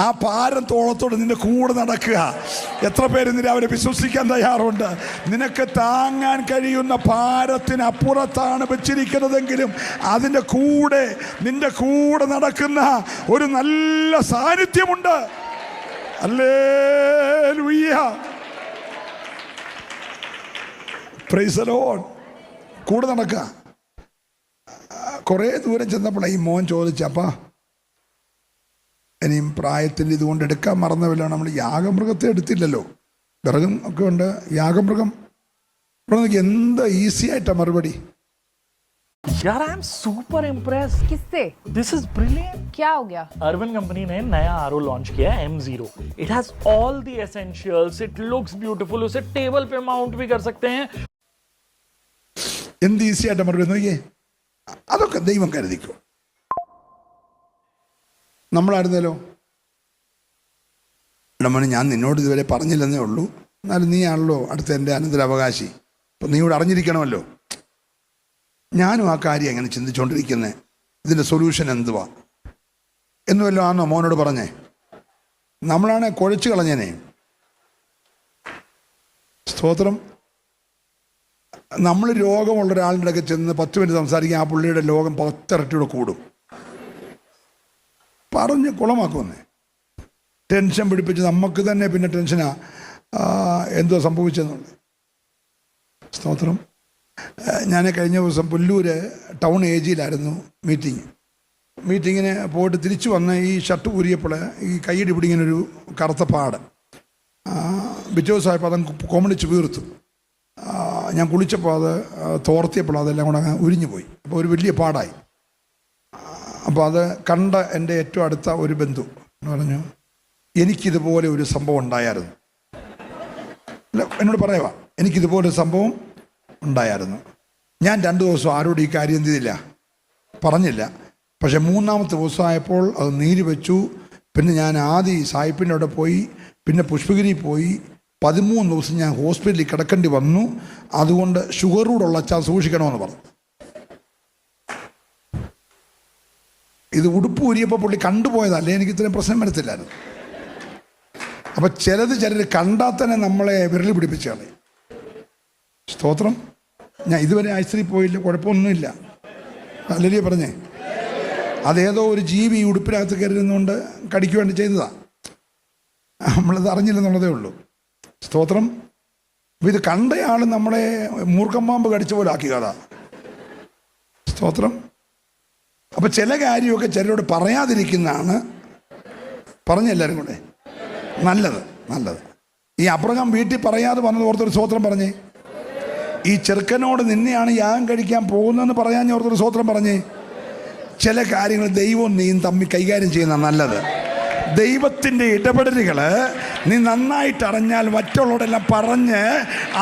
Speaker 1: ആ ഭാരം തോളത്തോട് നിന്റെ കൂടെ നടക്കുക. എത്ര പേര് നിന്നെ അവരെ വിശ്വസിക്കാൻ തയ്യാറുണ്ട്? നിനക്ക് താങ്ങാൻ കഴിയുന്ന ഭാരത്തിനപ്പുറത്താണ് വെച്ചിരിക്കുന്നതെങ്കിലും അതിൻ്റെ കൂടെ നിന്റെ കൂടെ നടക്കുന്ന ഒരു നല്ല സാന്നിധ്യമുണ്ട്. ഹല്ലേലൂയ, പ്രൈസ് ദി ലോർഡ്. കൂടെ നടക്കുക. കുറേ ദൂരം ചെന്നപ്പോഴാണ് ഈ മോൻ ചോദിച്ചപ്പാ, ഇനിയും പ്രായത്തിൻ്റെ ഇതുകൊണ്ട് എടുക്കാൻ മറന്നവല്ലോ, നമ്മൾ യാഗമൃഗത്തെ എടുത്തില്ലല്ലോ, വിറകും ഒക്കെ ഉണ്ട്, യാഗമൃഗം. എന്താ ഈസി ആയിട്ടാ മറുപടി.
Speaker 3: यार आई एम सुपर इम्प्रेस.
Speaker 4: किससे?
Speaker 3: This is brilliant.
Speaker 4: क्या हो गया?
Speaker 3: अर्बन कंपनी ने नया आरओ लॉन्च किया है M0. It has all the essentials. It looks beautiful. उसे टेबल पे माउंट भी कर सकते हैं.
Speaker 1: എന്ത് ഈസി ആയിട്ട് മറുപടി നോക്കിയേ. അതൊക്കെ ദൈവം കരുതിക്കും. നമ്മളായിരുന്നല്ലോ, ഇടമോനെ ഞാൻ നിന്നോട് ഇതുവരെ പറഞ്ഞില്ലെന്നേ ഉള്ളൂ, എന്നാലും നീയാണല്ലോ അടുത്ത എൻ്റെ അനന്തരാവകാശി, അപ്പം നീ ഇവിടെ അറിഞ്ഞിരിക്കണമല്ലോ. ഞാനും ആ കാര്യം എങ്ങനെ ചിന്തിച്ചുകൊണ്ടിരിക്കുന്നത്, ഇതിൻ്റെ സൊല്യൂഷൻ എന്തുവാ എന്നുവല്ലോ ആണോ മോനോട് പറഞ്ഞേ? നമ്മളാണ് കുഴച്ച് കളഞ്ഞേനെ. സ്തോത്രം. നമ്മൾ രോഗമുള്ള ഒരാളുടെ അടുക്കെ ചെന്ന് 10 മിനിറ്റ് സംസാരിക്കാൻ ആ പുള്ളിയുടെ രോഗം 10 ഇരട്ടിയുടെ കൂടും. പറഞ്ഞ് കുളമാക്കുമെന്നേ. ടെൻഷൻ പിടിപ്പിച്ച് നമുക്ക് തന്നെ പിന്നെ ടെൻഷനാ എന്തോ സംഭവിച്ചെന്നുണ്ട്. സ്തോത്രം. ഞാൻ കഴിഞ്ഞ ദിവസം പുല്ലൂര് ടൗൺ ഏജിയിലായിരുന്നു മീറ്റിങ്ങിന് പോയിട്ട് തിരിച്ചു വന്ന് ഈ ഷർട്ട് ഊരിയപ്പോൾ ഈ കൈയ്യടി പിടിങ്ങനൊരു കറുത്ത പാട് ബിറ്റോസായപ്പോൾ അതങ്ങ് കോമണിച്ച് വീർത്തു. ഞാൻ കുളിച്ചപ്പോൾ അത് തോർത്തിയപ്പോൾ അതെല്ലാം കൂടെ അങ്ങ് ഉരിഞ്ഞു പോയി. അപ്പോൾ ഒരു വലിയ പാടായി. അപ്പോൾ അത് കണ്ട എൻ്റെ ഏറ്റവും അടുത്ത ഒരു ബന്ധു പറഞ്ഞു, എനിക്കിതുപോലെ ഒരു സംഭവം ഉണ്ടായിരുന്നു. അല്ല, എന്നോട് പറയുക, എനിക്കിതുപോലെ ഒരു സംഭവം ഉണ്ടായിരുന്നു. ഞാൻ 2 ദിവസം ആരോടും ഈ കാര്യം എന്ത് ചെയ്തില്ല, പറഞ്ഞില്ല. പക്ഷെ 3-ാമത്തെ ദിവസമായപ്പോൾ അത് നീര് വെച്ചു. പിന്നെ ഞാൻ ആദ്യം സായിപ്പിൻ്റെ അവിടെ പോയി, പിന്നെ പുഷ്പഗിരി പോയി. 13 ദിവസം ഞാൻ ഹോസ്പിറ്റലിൽ കിടക്കേണ്ടി വന്നു. അതുകൊണ്ട് ഷുഗറൂടുള്ള അച്ഛാ സൂക്ഷിക്കണമെന്ന് പറഞ്ഞു. ഇത് ഉടുപ്പ് ഊരിയപ്പോൾ പുള്ളി കണ്ടുപോയതല്ലേ, എനിക്ക് ഇത്രയും പ്രശ്നം വരത്തില്ലായിരുന്നു. അപ്പം ചിലർ കണ്ടാൽ തന്നെ നമ്മളെ വിരൽ പിടിപ്പിച്ചാണ്. സ്തോത്രം. ഞാൻ ഇതുവരെ ആശുപത്രിയിൽ പോയില്ല, കുഴപ്പമൊന്നുമില്ല. അല്ലല്ലേ പറഞ്ഞേ? അതേതോ ഒരു ജീവി ഉടുപ്പിനകത്ത് കയറുന്നുകൊണ്ട് കടിക്ക് വേണ്ടി ചെയ്തതാണ്. നമ്മളത് അറിഞ്ഞില്ലെന്നുള്ളതേ ഉള്ളൂ. സ്തോത്രം. ഇത് കണ്ടയാൾ നമ്മളെ മൂർഖമ്പാമ്പ് കടിച്ച പോലെ ആക്കി കഥ. സ്തോത്രം. അപ്പം ചില കാര്യമൊക്കെ ചിലരോട് പറയാതിരിക്കുന്നതാണ്, പറഞ്ഞെല്ലാവരും കൂടെ നല്ലത്. ഈ അബ്രഹാം വീട്ടിൽ പറയാതെ വന്നത് ഓർത്തൊരു സ്തോത്രം പറഞ്ഞേ. ഈ ചെറുക്കനോട് നിന്നെയാണ് യാഗം കഴിക്കാൻ പോകുന്നതെന്ന് പറയാൻ ഓർത്തൊരു സ്തോത്രം പറഞ്ഞേ. ചില കാര്യങ്ങൾ ദൈവവും നീയും തമ്മിൽ കൈകാര്യം ചെയ്യുന്ന നല്ലത്. ദൈവത്തിൻ്റെ ഇടപെടലുകൾ നീ നന്നായിട്ട് അറിഞ്ഞാൽ മറ്റുള്ളവരെല്ലാം പറഞ്ഞ്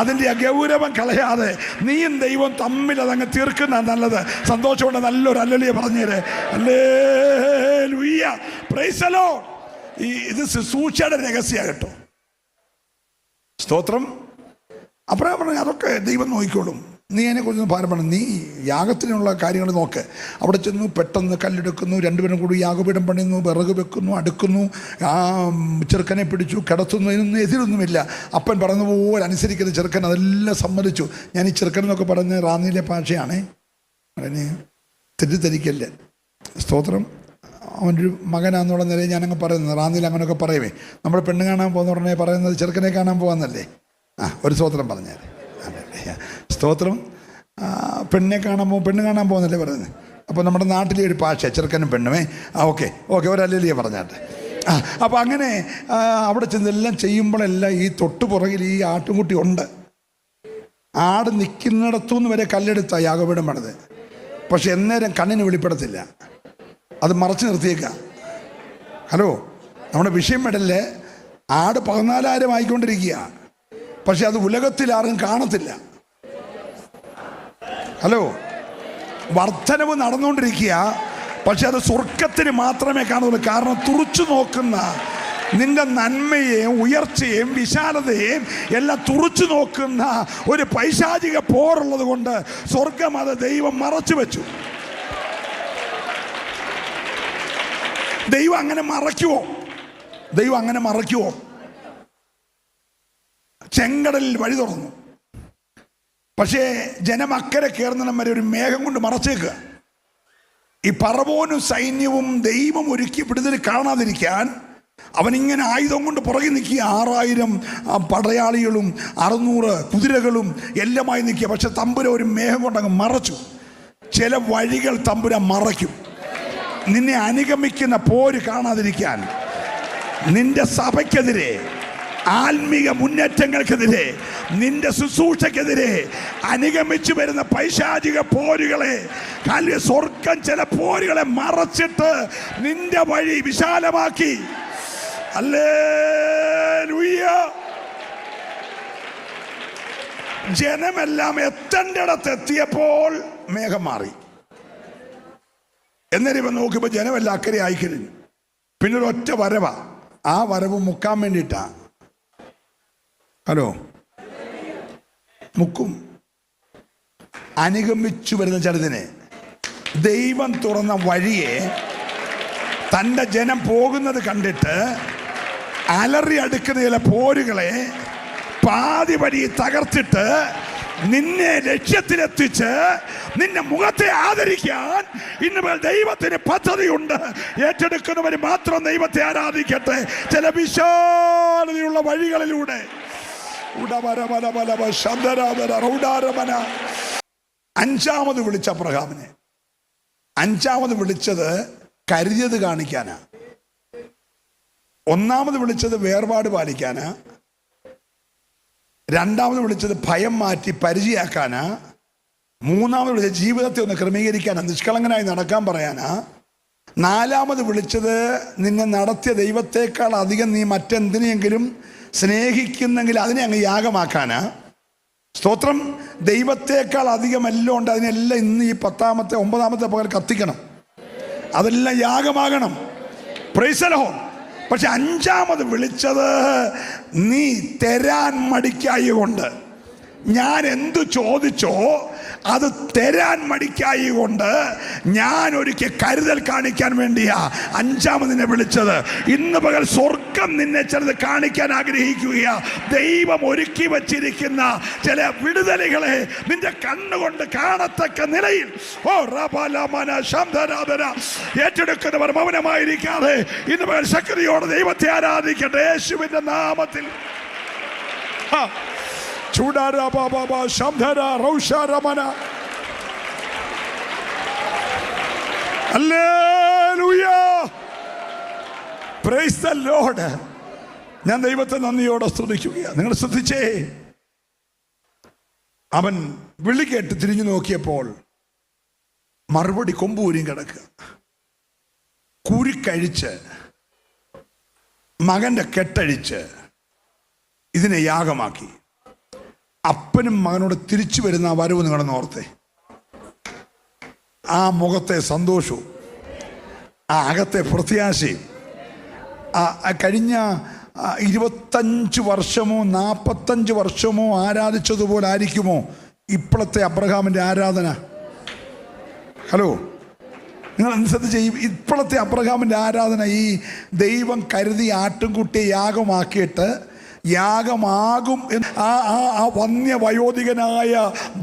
Speaker 1: അതിൻ്റെ ഗൗരവം കളയാതെ നീയും ദൈവം തമ്മിൽ അതങ്ങ് തീർക്കുന്ന നല്ലത്. സന്തോഷമുണ്ട്. നല്ലൊരു അല്ലലിയ പറഞ്ഞേരെ. ഹല്ലേലൂയ, പ്രൈസ് ദി ലോർഡ്. ഇത് ശുശ്രൂഷയുടെ രഹസ്യ കേട്ടോ. സ്തോത്രം. അബ്രഹാം പറഞ്ഞു, അതൊക്കെ ദൈവം നോക്കിക്കോളും, നീ അതിനെക്കുറിച്ചൊന്നും ഭാരപ്പെടണം, നീ യാഗത്തിനുള്ള കാര്യങ്ങൾ നോക്ക്. അവിടെ ചെന്നു, പെട്ടെന്ന് കല്ലെടുക്കുന്നു, 2 പേരും കൂടി യാഗപീഠം പണിയുന്നു, വിറക് വെക്കുന്നു, അടുക്കുന്നു, ആ ചെറുക്കനെ പിടിച്ചു കിടത്തുന്നു. ഇതിനൊന്നും എതിരൊന്നുമില്ല. അപ്പൻ പറഞ്ഞതുപോലെ അനുസരിക്കുന്ന ചെറുക്കൻ അതെല്ലാം സമ്മതിച്ചു. ഞാൻ ഈ ചെറുക്കൻ എന്നൊക്കെ പറഞ്ഞ് റാന്നിയിലെ ഭാഷയാണേ. അതിന് തെറ്റിദ്ധരിക്കല്ലേ. സ്തോത്രം. അവനൊരു മകനാന്നുള്ള നിലയിൽ ഞാനങ്ങ് പറയുന്നത്. റാന്നിയിൽ അങ്ങനെയൊക്കെ പറയുമേ. നമ്മൾ പെണ്ണ് കാണാൻ പോകുന്ന ഉടനെ പറയുന്നത് ചെറുക്കനെ കാണാൻ പോകാന്നല്ലേ. ഒരു സ്തോത്രം പറഞ്ഞാൽ സ്തോത്രം. പെണ്ണിനെ കാണുമ്പോൾ പെണ്ണ് കാണാൻ പോകുന്നല്ലേ പറയുന്നത്. അപ്പോൾ നമ്മുടെ നാട്ടിലെ ഒരു ഭാഷ ചെറുക്കനും പെണ്ണുമേ. ഓക്കെ ഒരല്ലേ പറഞ്ഞാട്ടെ. അപ്പോൾ അങ്ങനെ അവിടെ ചെന്നെല്ലാം ചെയ്യുമ്പോഴെല്ലാം ഈ തൊട്ടു പുറകിൽ ഈ ആട്ടുംകുട്ടി ഉണ്ട്. ആട് നിൽക്കുന്നിടത്തുനിന്ന് വരെ കല്ലെടുത്ത യാഗപീഠം പണിത്. പക്ഷെ എന്നേരം കണ്ണിന് വെളിപ്പെടത്തില്ല, അത് മറച്ചു നിർത്തിയേക്കാം. ഹലോ, നമ്മുടെ വിഷയം മെഡലില് ആട് 14,000 ആയിക്കൊണ്ടിരിക്കുക, പക്ഷെ അത് ഉലകത്തിൽ ആരും കാണത്തില്ല. ഹലോ, വർധനവ് നടന്നുകൊണ്ടിരിക്കുക, പക്ഷെ അത് സ്വർഗത്തിന് മാത്രമേ കാണുള്ളൂ. കാരണം തുറച്ചു നോക്കുന്ന നിന്റെ നന്മയെയും ഉയർച്ചയും വിശാലതയും എല്ലാം തുറച്ചു നോക്കുന്ന ഒരു പൈശാചിക പോറുള്ളത് കൊണ്ട് സ്വർഗം അത് ദൈവം മറച്ചു വെച്ചു. ദൈവം അങ്ങനെ മറയ്ക്കുവോ? ചെങ്കടലിൽ വഴി തുറന്നു, പക്ഷേ ജനം അക്കരെ കയറുന്നിടം വരെ ഒരു മേഘം കൊണ്ട് മറച്ചേക്കുക. ഈ പറവോനും സൈന്യവും ദൈവം ഒരുക്കി വിടുതൽ കാണാതിരിക്കാൻ അവനിങ്ങനെ ആയുധം കൊണ്ട് പുറകെ നിൽക്കുക. 6000 പടയാളികളും 600 കുതിരകളും എല്ലാമായി നിൽക്കുക. പക്ഷെ തമ്പുര ഒരു മേഘം കൊണ്ടങ്ങ് മറച്ചു. ചില വഴികൾ തമ്പുര മറയ്ക്കും. നിന്നെ അനുഗമിക്കുന്ന പോര് കാണാതിരിക്കാൻ, നിന്റെ സഭയ്ക്കെതിരെ, ആത്മീക മുന്നേറ്റങ്ങൾക്കെതിരെ, നിന്റെ ശുശ്രൂഷക്കെതിരെ അനുഗമിച്ചു വരുന്ന പൈശാചിക പോരുകളെ, സ്വർഗം ചില പോരുകളെ മറച്ചിട്ട് നിന്റെ വഴി വിശാലമാക്കി. ഹല്ലേലൂയ. ജനമെല്ലാം എത്തേണ്ടിടത്തെത്തിയപ്പോൾ മേഘം മാറി. എന്നേരം ഇവൻ നോക്കിയപ്പോൾ ജനമെല്ലാം അക്കരെ ആയിക്കഴിഞ്ഞു. പിന്നെ ഒരൊറ്റ വരവാ. ആ വരവ് മുക്കാൻ വേണ്ടിയിട്ടാ. ഹലോ, മുക്കും. അനുഗമിച്ചു വരുന്ന ചെറുതിനെ ദൈവം തുറന്ന വഴിയെ തൻ്റെ ജനം പോകുന്നത് കണ്ടിട്ട് അലറി അടുക്കുന്ന ചില പോരുകളെ പാതി വഴി തകർത്തിട്ട് നിന്നെ ലക്ഷ്യത്തിലെത്തിച്ച് നിന്നെ മുഖത്തെ ആദരിക്കാൻ ഇന്ന് ദൈവത്തിന് പദ്ധതിയുണ്ട്. ഏറ്റെടുക്കുന്നവർ മാത്രം ദൈവത്തെ ആരാധിക്കട്ടെ. ചില വിശാലതയുള്ള വഴികളിലൂടെ 5ാമത് വിളിച്ച അബ്രഹാമിനെ, 5ാമത് വിളിച്ചത് കരുതിയത് കാണിക്കാനാ. 1ാമത് വിളിച്ചത് വേർപാട് പാലിക്കാനാ. 2ാമത് വിളിച്ചത് ഭയം മാറ്റി പരിചയാക്കാനാ. 3ാമത് വിളിച്ചത് ജീവിതത്തെ ഒന്ന് ക്രമീകരിക്കാനാ, നിഷ്കളങ്കനായി നടക്കാൻ പറയാനാ. 4ാമത് വിളിച്ചത് നിന്നെ നടത്തിയ ദൈവത്തെക്കാൾ അധികം നീ മറ്റെന്തിനെങ്കിലും സ്നേഹിക്കുന്നെങ്കിൽ അതിനെ അങ്ങ് യാഗമാക്കാനാ. സ്തോത്രം. ദൈവത്തെക്കാൾ അധികം എല്ലാം ഉണ്ട്. അതിനെല്ലാം ഇന്ന് ഈ 10ാമത്തെ 9ാമത്തെ പകൽ കത്തിക്കണം. അതെല്ലാം യാഗമാകണം. Price the Lord. പക്ഷെ 5ാമത് വിളിച്ചത് നീ തരാൻ മടിക്കായി കൊണ്ട്, ഞാൻ എന്തു ചോദിച്ചോ അത് തരാൻ മടിക്കായി കൊണ്ട് ഞാൻ ഒരിക്കൽ കരുതൽ കാണിക്കാൻ വേണ്ടിയാ 5ാമത് നിന്നെ വിളിച്ചത്. ഇന്ന് പകൽ സ്വർഗം നിന്നെ ചിലത് കാണിക്കാൻ ആഗ്രഹിക്കുകയാ. ദൈവം ഒരുക്കി വച്ചിരിക്കുന്ന ചില വിടുതലുകളെ നിന്റെ കണ്ണുകൊണ്ട് കാണത്തക്ക നിലയിൽ ഏറ്റെടുക്കുന്നവർ മൗനമായിരിക്കാതെ ഇന്ന് പകൽ ശക്തിയോടെ ദൈവത്തെ ആരാധിക്കട്ടെ. യേശുവിന്റെ നാമത്തിൽ. ഞാൻ ദൈവത്തെ നന്ദിയോടെ സ്തുതിക്കുകയാണ്. നിങ്ങൾ ശ്രദ്ധിച്ചേ, അവൻ വിളി കേട്ട് തിരിഞ്ഞു നോക്കിയപ്പോൾ മറുപടി കൊമ്പൂരിയും കിടക്കുക. കുരുക്കഴിച്ച് മകന്റെ കെട്ടഴിച്ച് ഇതിനെ യാഗമാക്കി. അപ്പനും മകനോട് തിരിച്ചു വരുന്ന ആ വരവ് നിങ്ങളെന്ന് ഓർത്തേ. ആ മുഖത്തെ സന്തോഷവും ആ അകത്തെ പ്രത്യാശയും കഴിഞ്ഞ 25 വർഷമോ 45 വർഷമോ ആരാധിച്ചതുപോലെ ആയിരിക്കുമോ ഇപ്പോഴത്തെ അബ്രഹാമിൻ്റെ ആരാധന? ഹലോ, നിങ്ങൾ അനുസരിച്ച് ഇപ്പോഴത്തെ അബ്രഹാമിൻ്റെ ആരാധന ഈ ദൈവം കരുതി ആട്ടുംകുട്ടിയെ യാഗമാക്കിയിട്ട് യാഗമാകും. ആ വന്യ വയോധികനായ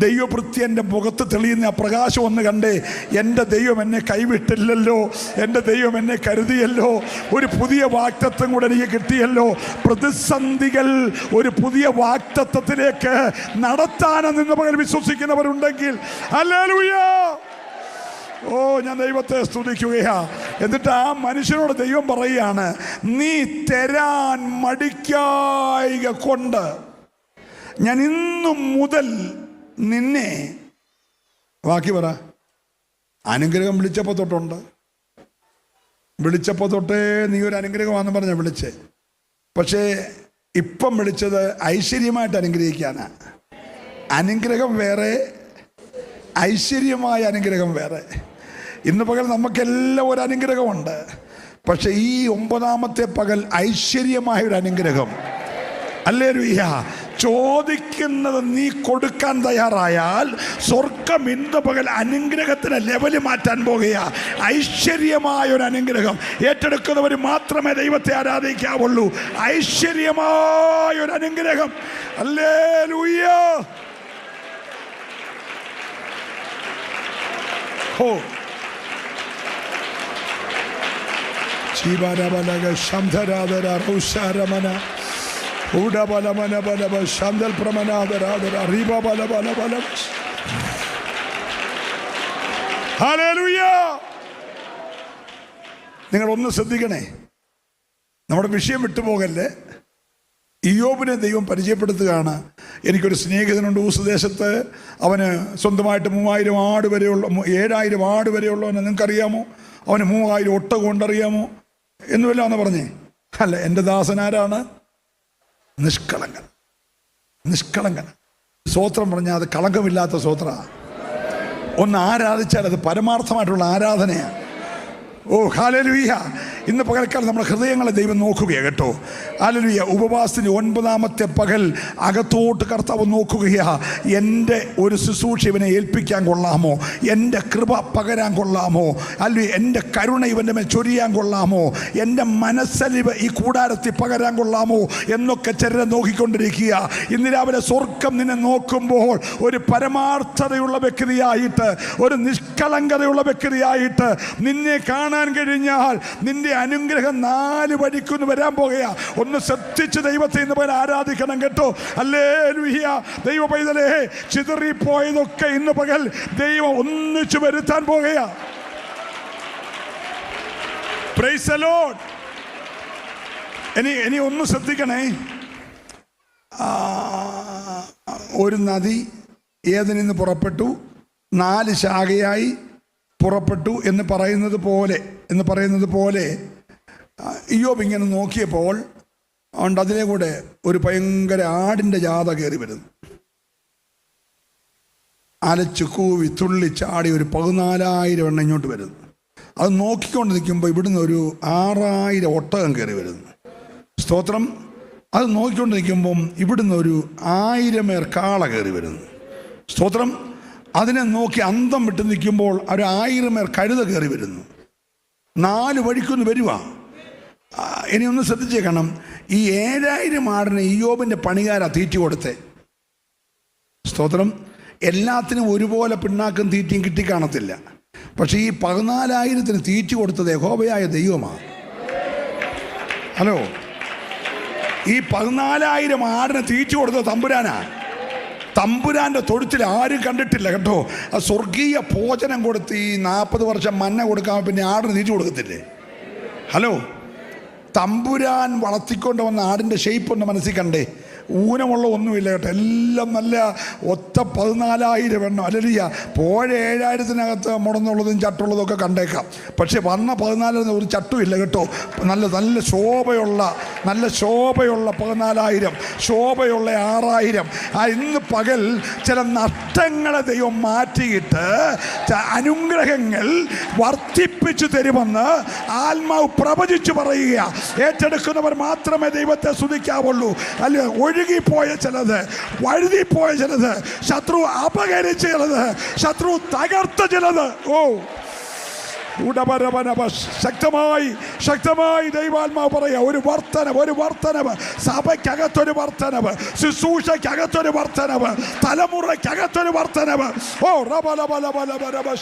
Speaker 1: ദൈവഭൃത്യൻ്റെ മുഖത്ത് തെളിയുന്ന ആ പ്രകാശം ഒന്ന് കണ്ടേ. എൻ്റെ ദൈവം എന്നെ കൈവിട്ടില്ലല്ലോ, എൻ്റെ ദൈവം എന്നെ കരുതിയല്ലോ, ഒരു പുതിയ വാഗ്ദത്തം കൂടെ എനിക്ക് കിട്ടിയല്ലോ. പ്രതിസന്ധികൾ ഒരു പുതിയ വാഗ്ദത്തത്തിലേക്ക് നടത്താനെന്ന് പകൽ വിശ്വസിക്കുന്നവരുണ്ടെങ്കിൽ ഹല്ലേലൂയ. ഓ, ഞാൻ ദൈവത്തെ സ്തുതിക്കുകയാ. എന്നിട്ട് ആ മനുഷ്യനോട് ദൈവം പറയുകയാണ്, നീ തരാൻ മടിക്കായിക കൊണ്ട് ഞാൻ ഇന്നു മുതൽ നിന്നെ, ബാക്കി പറ, അനുഗ്രഹം വിളിച്ചപ്പോൾ തൊട്ടുണ്ട്. വിളിച്ചപ്പോൾ തൊട്ടേ നീ ഒരു അനുഗ്രഹമാണെന്ന് പറഞ്ഞ വിളിച്ചേ. പക്ഷേ ഇപ്പം വിളിച്ചത് ഐശ്വര്യമായിട്ട് അനുഗ്രഹിക്കാനാ. അനുഗ്രഹം വേറെ, ഐശ്വര്യമായ അനുഗ്രഹം വേറെ. ഇന്ന് പകൽ നമുക്കെല്ലാം ഒരു അനുഗ്രഹമുണ്ട്. പക്ഷെ ഈ 9ാമത്തെ പകൽ ഐശ്വര്യമായ ഒരു അനുഗ്രഹം. ഹല്ലേലൂയ. ചോദിക്കുന്നത് നീ കൊടുക്കാൻ തയ്യാറായാൽ സ്വർഗം ഇന്ന് പകൽ അനുഗ്രഹത്തിന് ലെവല് മാറ്റാൻ പോകുക. ഐശ്വര്യമായ ഒരു അനുഗ്രഹം ഏറ്റെടുക്കുന്നവർ മാത്രമേ ദൈവത്തെ ആരാധിക്കാവുള്ളൂ. ഐശ്വര്യമായ ഒരു അനുഗ്രഹം. ഹല്ലേലൂയ. ഹോ, ശിവരബലഗ ശംധരാധര റൗശാരമന ഉടബലമന ബലബ ശാന്തൽ പ്രമനാദരാധര റിബ ബല ബല ബല. ഹല്ലേലൂയ. നിങ്ങളൊന്ന് ശ്രദ്ധിക്കണേ, നമ്മുടെ വിഷയം വിട്ടുപോകല്ലേ. ഇയ്യോബിനെ ദൈവം പരിചയപ്പെടുത്തുകയാണ്. എനിക്കൊരു സ്നേഹിതനുണ്ട് ഊസുദേശത്ത്. അവന് സ്വന്തമായിട്ട് 3000 ആട് വരെയുള്ള 7000 ആട് വരെയുള്ളവനെ നിങ്ങൾക്കറിയാമോ? അവന് 3000 ഒട്ടകം കൊണ്ടറിയാമോ? എന്നുമല്ല എന്ന് പറഞ്ഞേ. അല്ല, എൻ്റെ ദാസനാരാണ്? നിഷ്കളങ്കൻ. നിഷ്കളങ്കൻ. സ്തോത്രം പറഞ്ഞാൽ അത് കളങ്കമില്ലാത്ത സ്തോത്ര. ഒന്ന് ആരാധിച്ചാൽ അത് പരമാർത്ഥമായിട്ടുള്ള ആരാധനയാണ്. ഓ ഹല്ലേലൂയ. ഇന്ന് പകൽക്കാലം നമ്മുടെ ഹൃദയങ്ങളെ ദൈവം നോക്കുകയാണ് കേട്ടോ. ഹല്ലേലൂയ. ഉപവാസത്തിന് 9ാമത്തെ പകൽ അകത്തോട്ട് കർത്താവ് നോക്കുകയാ. എൻ്റെ ഒരു ശുശ്രൂഷ ഇവനെ ഏൽപ്പിക്കാൻ കൊള്ളാമോ? എൻ്റെ കൃപ പകരാൻ കൊള്ളാമോ? അല്ലെങ്കിൽ എൻ്റെ കരുണ ഇവൻ്റെ മേൽ ചൊരിയാൻ കൊള്ളാമോ? എൻ്റെ മനസ്സലിവ് ഈ കൂടാരത്തിൽ പകരാൻ കൊള്ളാമോ എന്നൊക്കെ ചിലരെ നോക്കിക്കൊണ്ടിരിക്കുക. ഇന്ന് രാവിലെ സ്വർഗം നിന്നെ നോക്കുമ്പോൾ ഒരു പരമാർത്ഥതയുള്ള വ്യക്തിയായിട്ട്, ഒരു നിഷ്കളങ്കതയുള്ള വ്യക്തിയായിട്ട് നിന്നെ കാണാൻ കഴിഞ്ഞാൽ നിന്റെ അനുഗ്രഹം 4 വഴിക്കൊന്ന് വരാൻ പോകുകയാ. ഒന്ന് ശ്രദ്ധിച്ച് ദൈവത്തെ ഇന്ന് പകൽ ആരാധിക്കണം കേട്ടോ. ഹല്ലേലൂയ. ദൈവ പൈതലേ, ചിതറിപ്പോയതൊക്കെ ഇന്ന് പകൽ ദൈവം ഒന്നിച്ചു വരുത്താൻ പോകുകയാ. Price the Lord. ഇനി ഒന്ന് ശ്രദ്ധിക്കണേ. ഒരു നദി ഏതിൽ നിന്ന് പുറപ്പെട്ടു, 4 ശാഖയായി പുറപ്പെട്ടു എന്ന് പറയുന്നത് പോലെ ഇയ്യോബ് ഇങ്ങനെ നോക്കിയപ്പോൾ ഉണ്ട് അതിലെ കൂടെ ഒരു ഭയങ്കര ആടിൻ്റെ ജാഥ കയറി വരുന്നു. അലച്ചു കൂവി തുള്ളി ചാടി ഒരു 14,000 എണ്ണം ഇങ്ങോട്ട് വരുന്നു. അത് നോക്കിക്കൊണ്ട് നിൽക്കുമ്പോൾ ഇവിടുന്ന് ഒരു 6,000 ഒട്ടകം കയറി വരുന്നു. സ്തോത്രം. അത് നോക്കിക്കൊണ്ട് നിൽക്കുമ്പം ഇവിടുന്ന് ഒരു 1000 കാള കയറി വരുന്നു. സ്തോത്രം. അതിനെ നോക്കി അന്തം വിട്ട് നിൽക്കുമ്പോൾ ഒരു 1000 കഴുത കയറി വരുന്നു. 4 വഴിക്കൊന്ന് വരുക. ഇനി ഒന്ന് ശ്രദ്ധിച്ചേക്കണം. ഈ 7000 ആടിന് ഇയ്യോബിൻ്റെ പണികാരാ തീറ്റി കൊടുത്തേ. സ്തോത്രം. എല്ലാത്തിനും ഒരുപോലെ പിണ്ണാക്കും തീറ്റിയും കിട്ടിക്കാണത്തില്ല. പക്ഷെ ഈ 14,000 തീറ്റി കൊടുത്തത് യഹോവയായ ദൈവമാണ്. ഹലോ, ഈ 14,000 ആടിന് തീറ്റി കൊടുത്തത് തമ്പുരാനാ. തമ്പുരാൻ്റെ തൊഴുത്തിൽ ആരും കണ്ടിട്ടില്ല കേട്ടോ. ആ സ്വർഗീയ ഭോജനം കൊടുത്ത് ഈ 40 വർഷം മന്ന കൊടുക്കാൻ പിന്നെ ആടിന് തീറ്റി കൊടുക്കത്തില്ലേ? ഹലോ, തമ്പുരാൻ വളർത്തിക്കൊണ്ട് വന്ന ആടിൻ്റെ ഷേപ്പ് ഒന്ന് മനസ്സിൽ കണ്ടേ. ഊനമുള്ള ഒന്നുമില്ല കേട്ടോ. എല്ലാം നല്ല ഒത്ത 14,000 എണ്ണം. അല്ലെങ്കിൽ പോയ 7,000-നകത്ത് മുടന്നുള്ളതും ചട്ടുള്ളതൊക്കെ കണ്ടേക്കാം. പക്ഷെ വന്ന 14,000 ഒരു ചട്ടുമില്ല കേട്ടോ. നല്ല ശോഭയുള്ള 14,000, ശോഭയുള്ള 6,000. ഇന്ന് പകൽ ചില നഷ്ടങ്ങളെ ദൈവം മാറ്റിയിട്ട് അനുഗ്രഹങ്ങൾ വർദ്ധിപ്പിച്ചു തരുമെന്ന് ആത്മാവ് പ്രവചിച്ചു പറയുക. ഏറ്റെടുക്കുന്നവർ മാത്രമേ ദൈവത്തെ സ്തുതിക്കാവുള്ളൂ. അല്ല, ഒഴുകിപ്പോയ ചിലത്, വഴുതിപ്പോയ ചിലത്, ശത്രു അപകരിച്ച ചിലത്, ശത്രു തകർത്ത ചിലത്. ഓ ശക്തമായി ശക്തമായി ദൈവാത്മാവ് പറയാ, ഒരു വർധനവ് സഭയ്ക്കകത്തൊരു വർധനവ്, ശുശ്രൂഷയ്ക്കകത്തൊരു വർധനവ്, തലമുറയ്ക്കകത്തൊരു വർധനവ്. ഓ റബലബലബലബലബ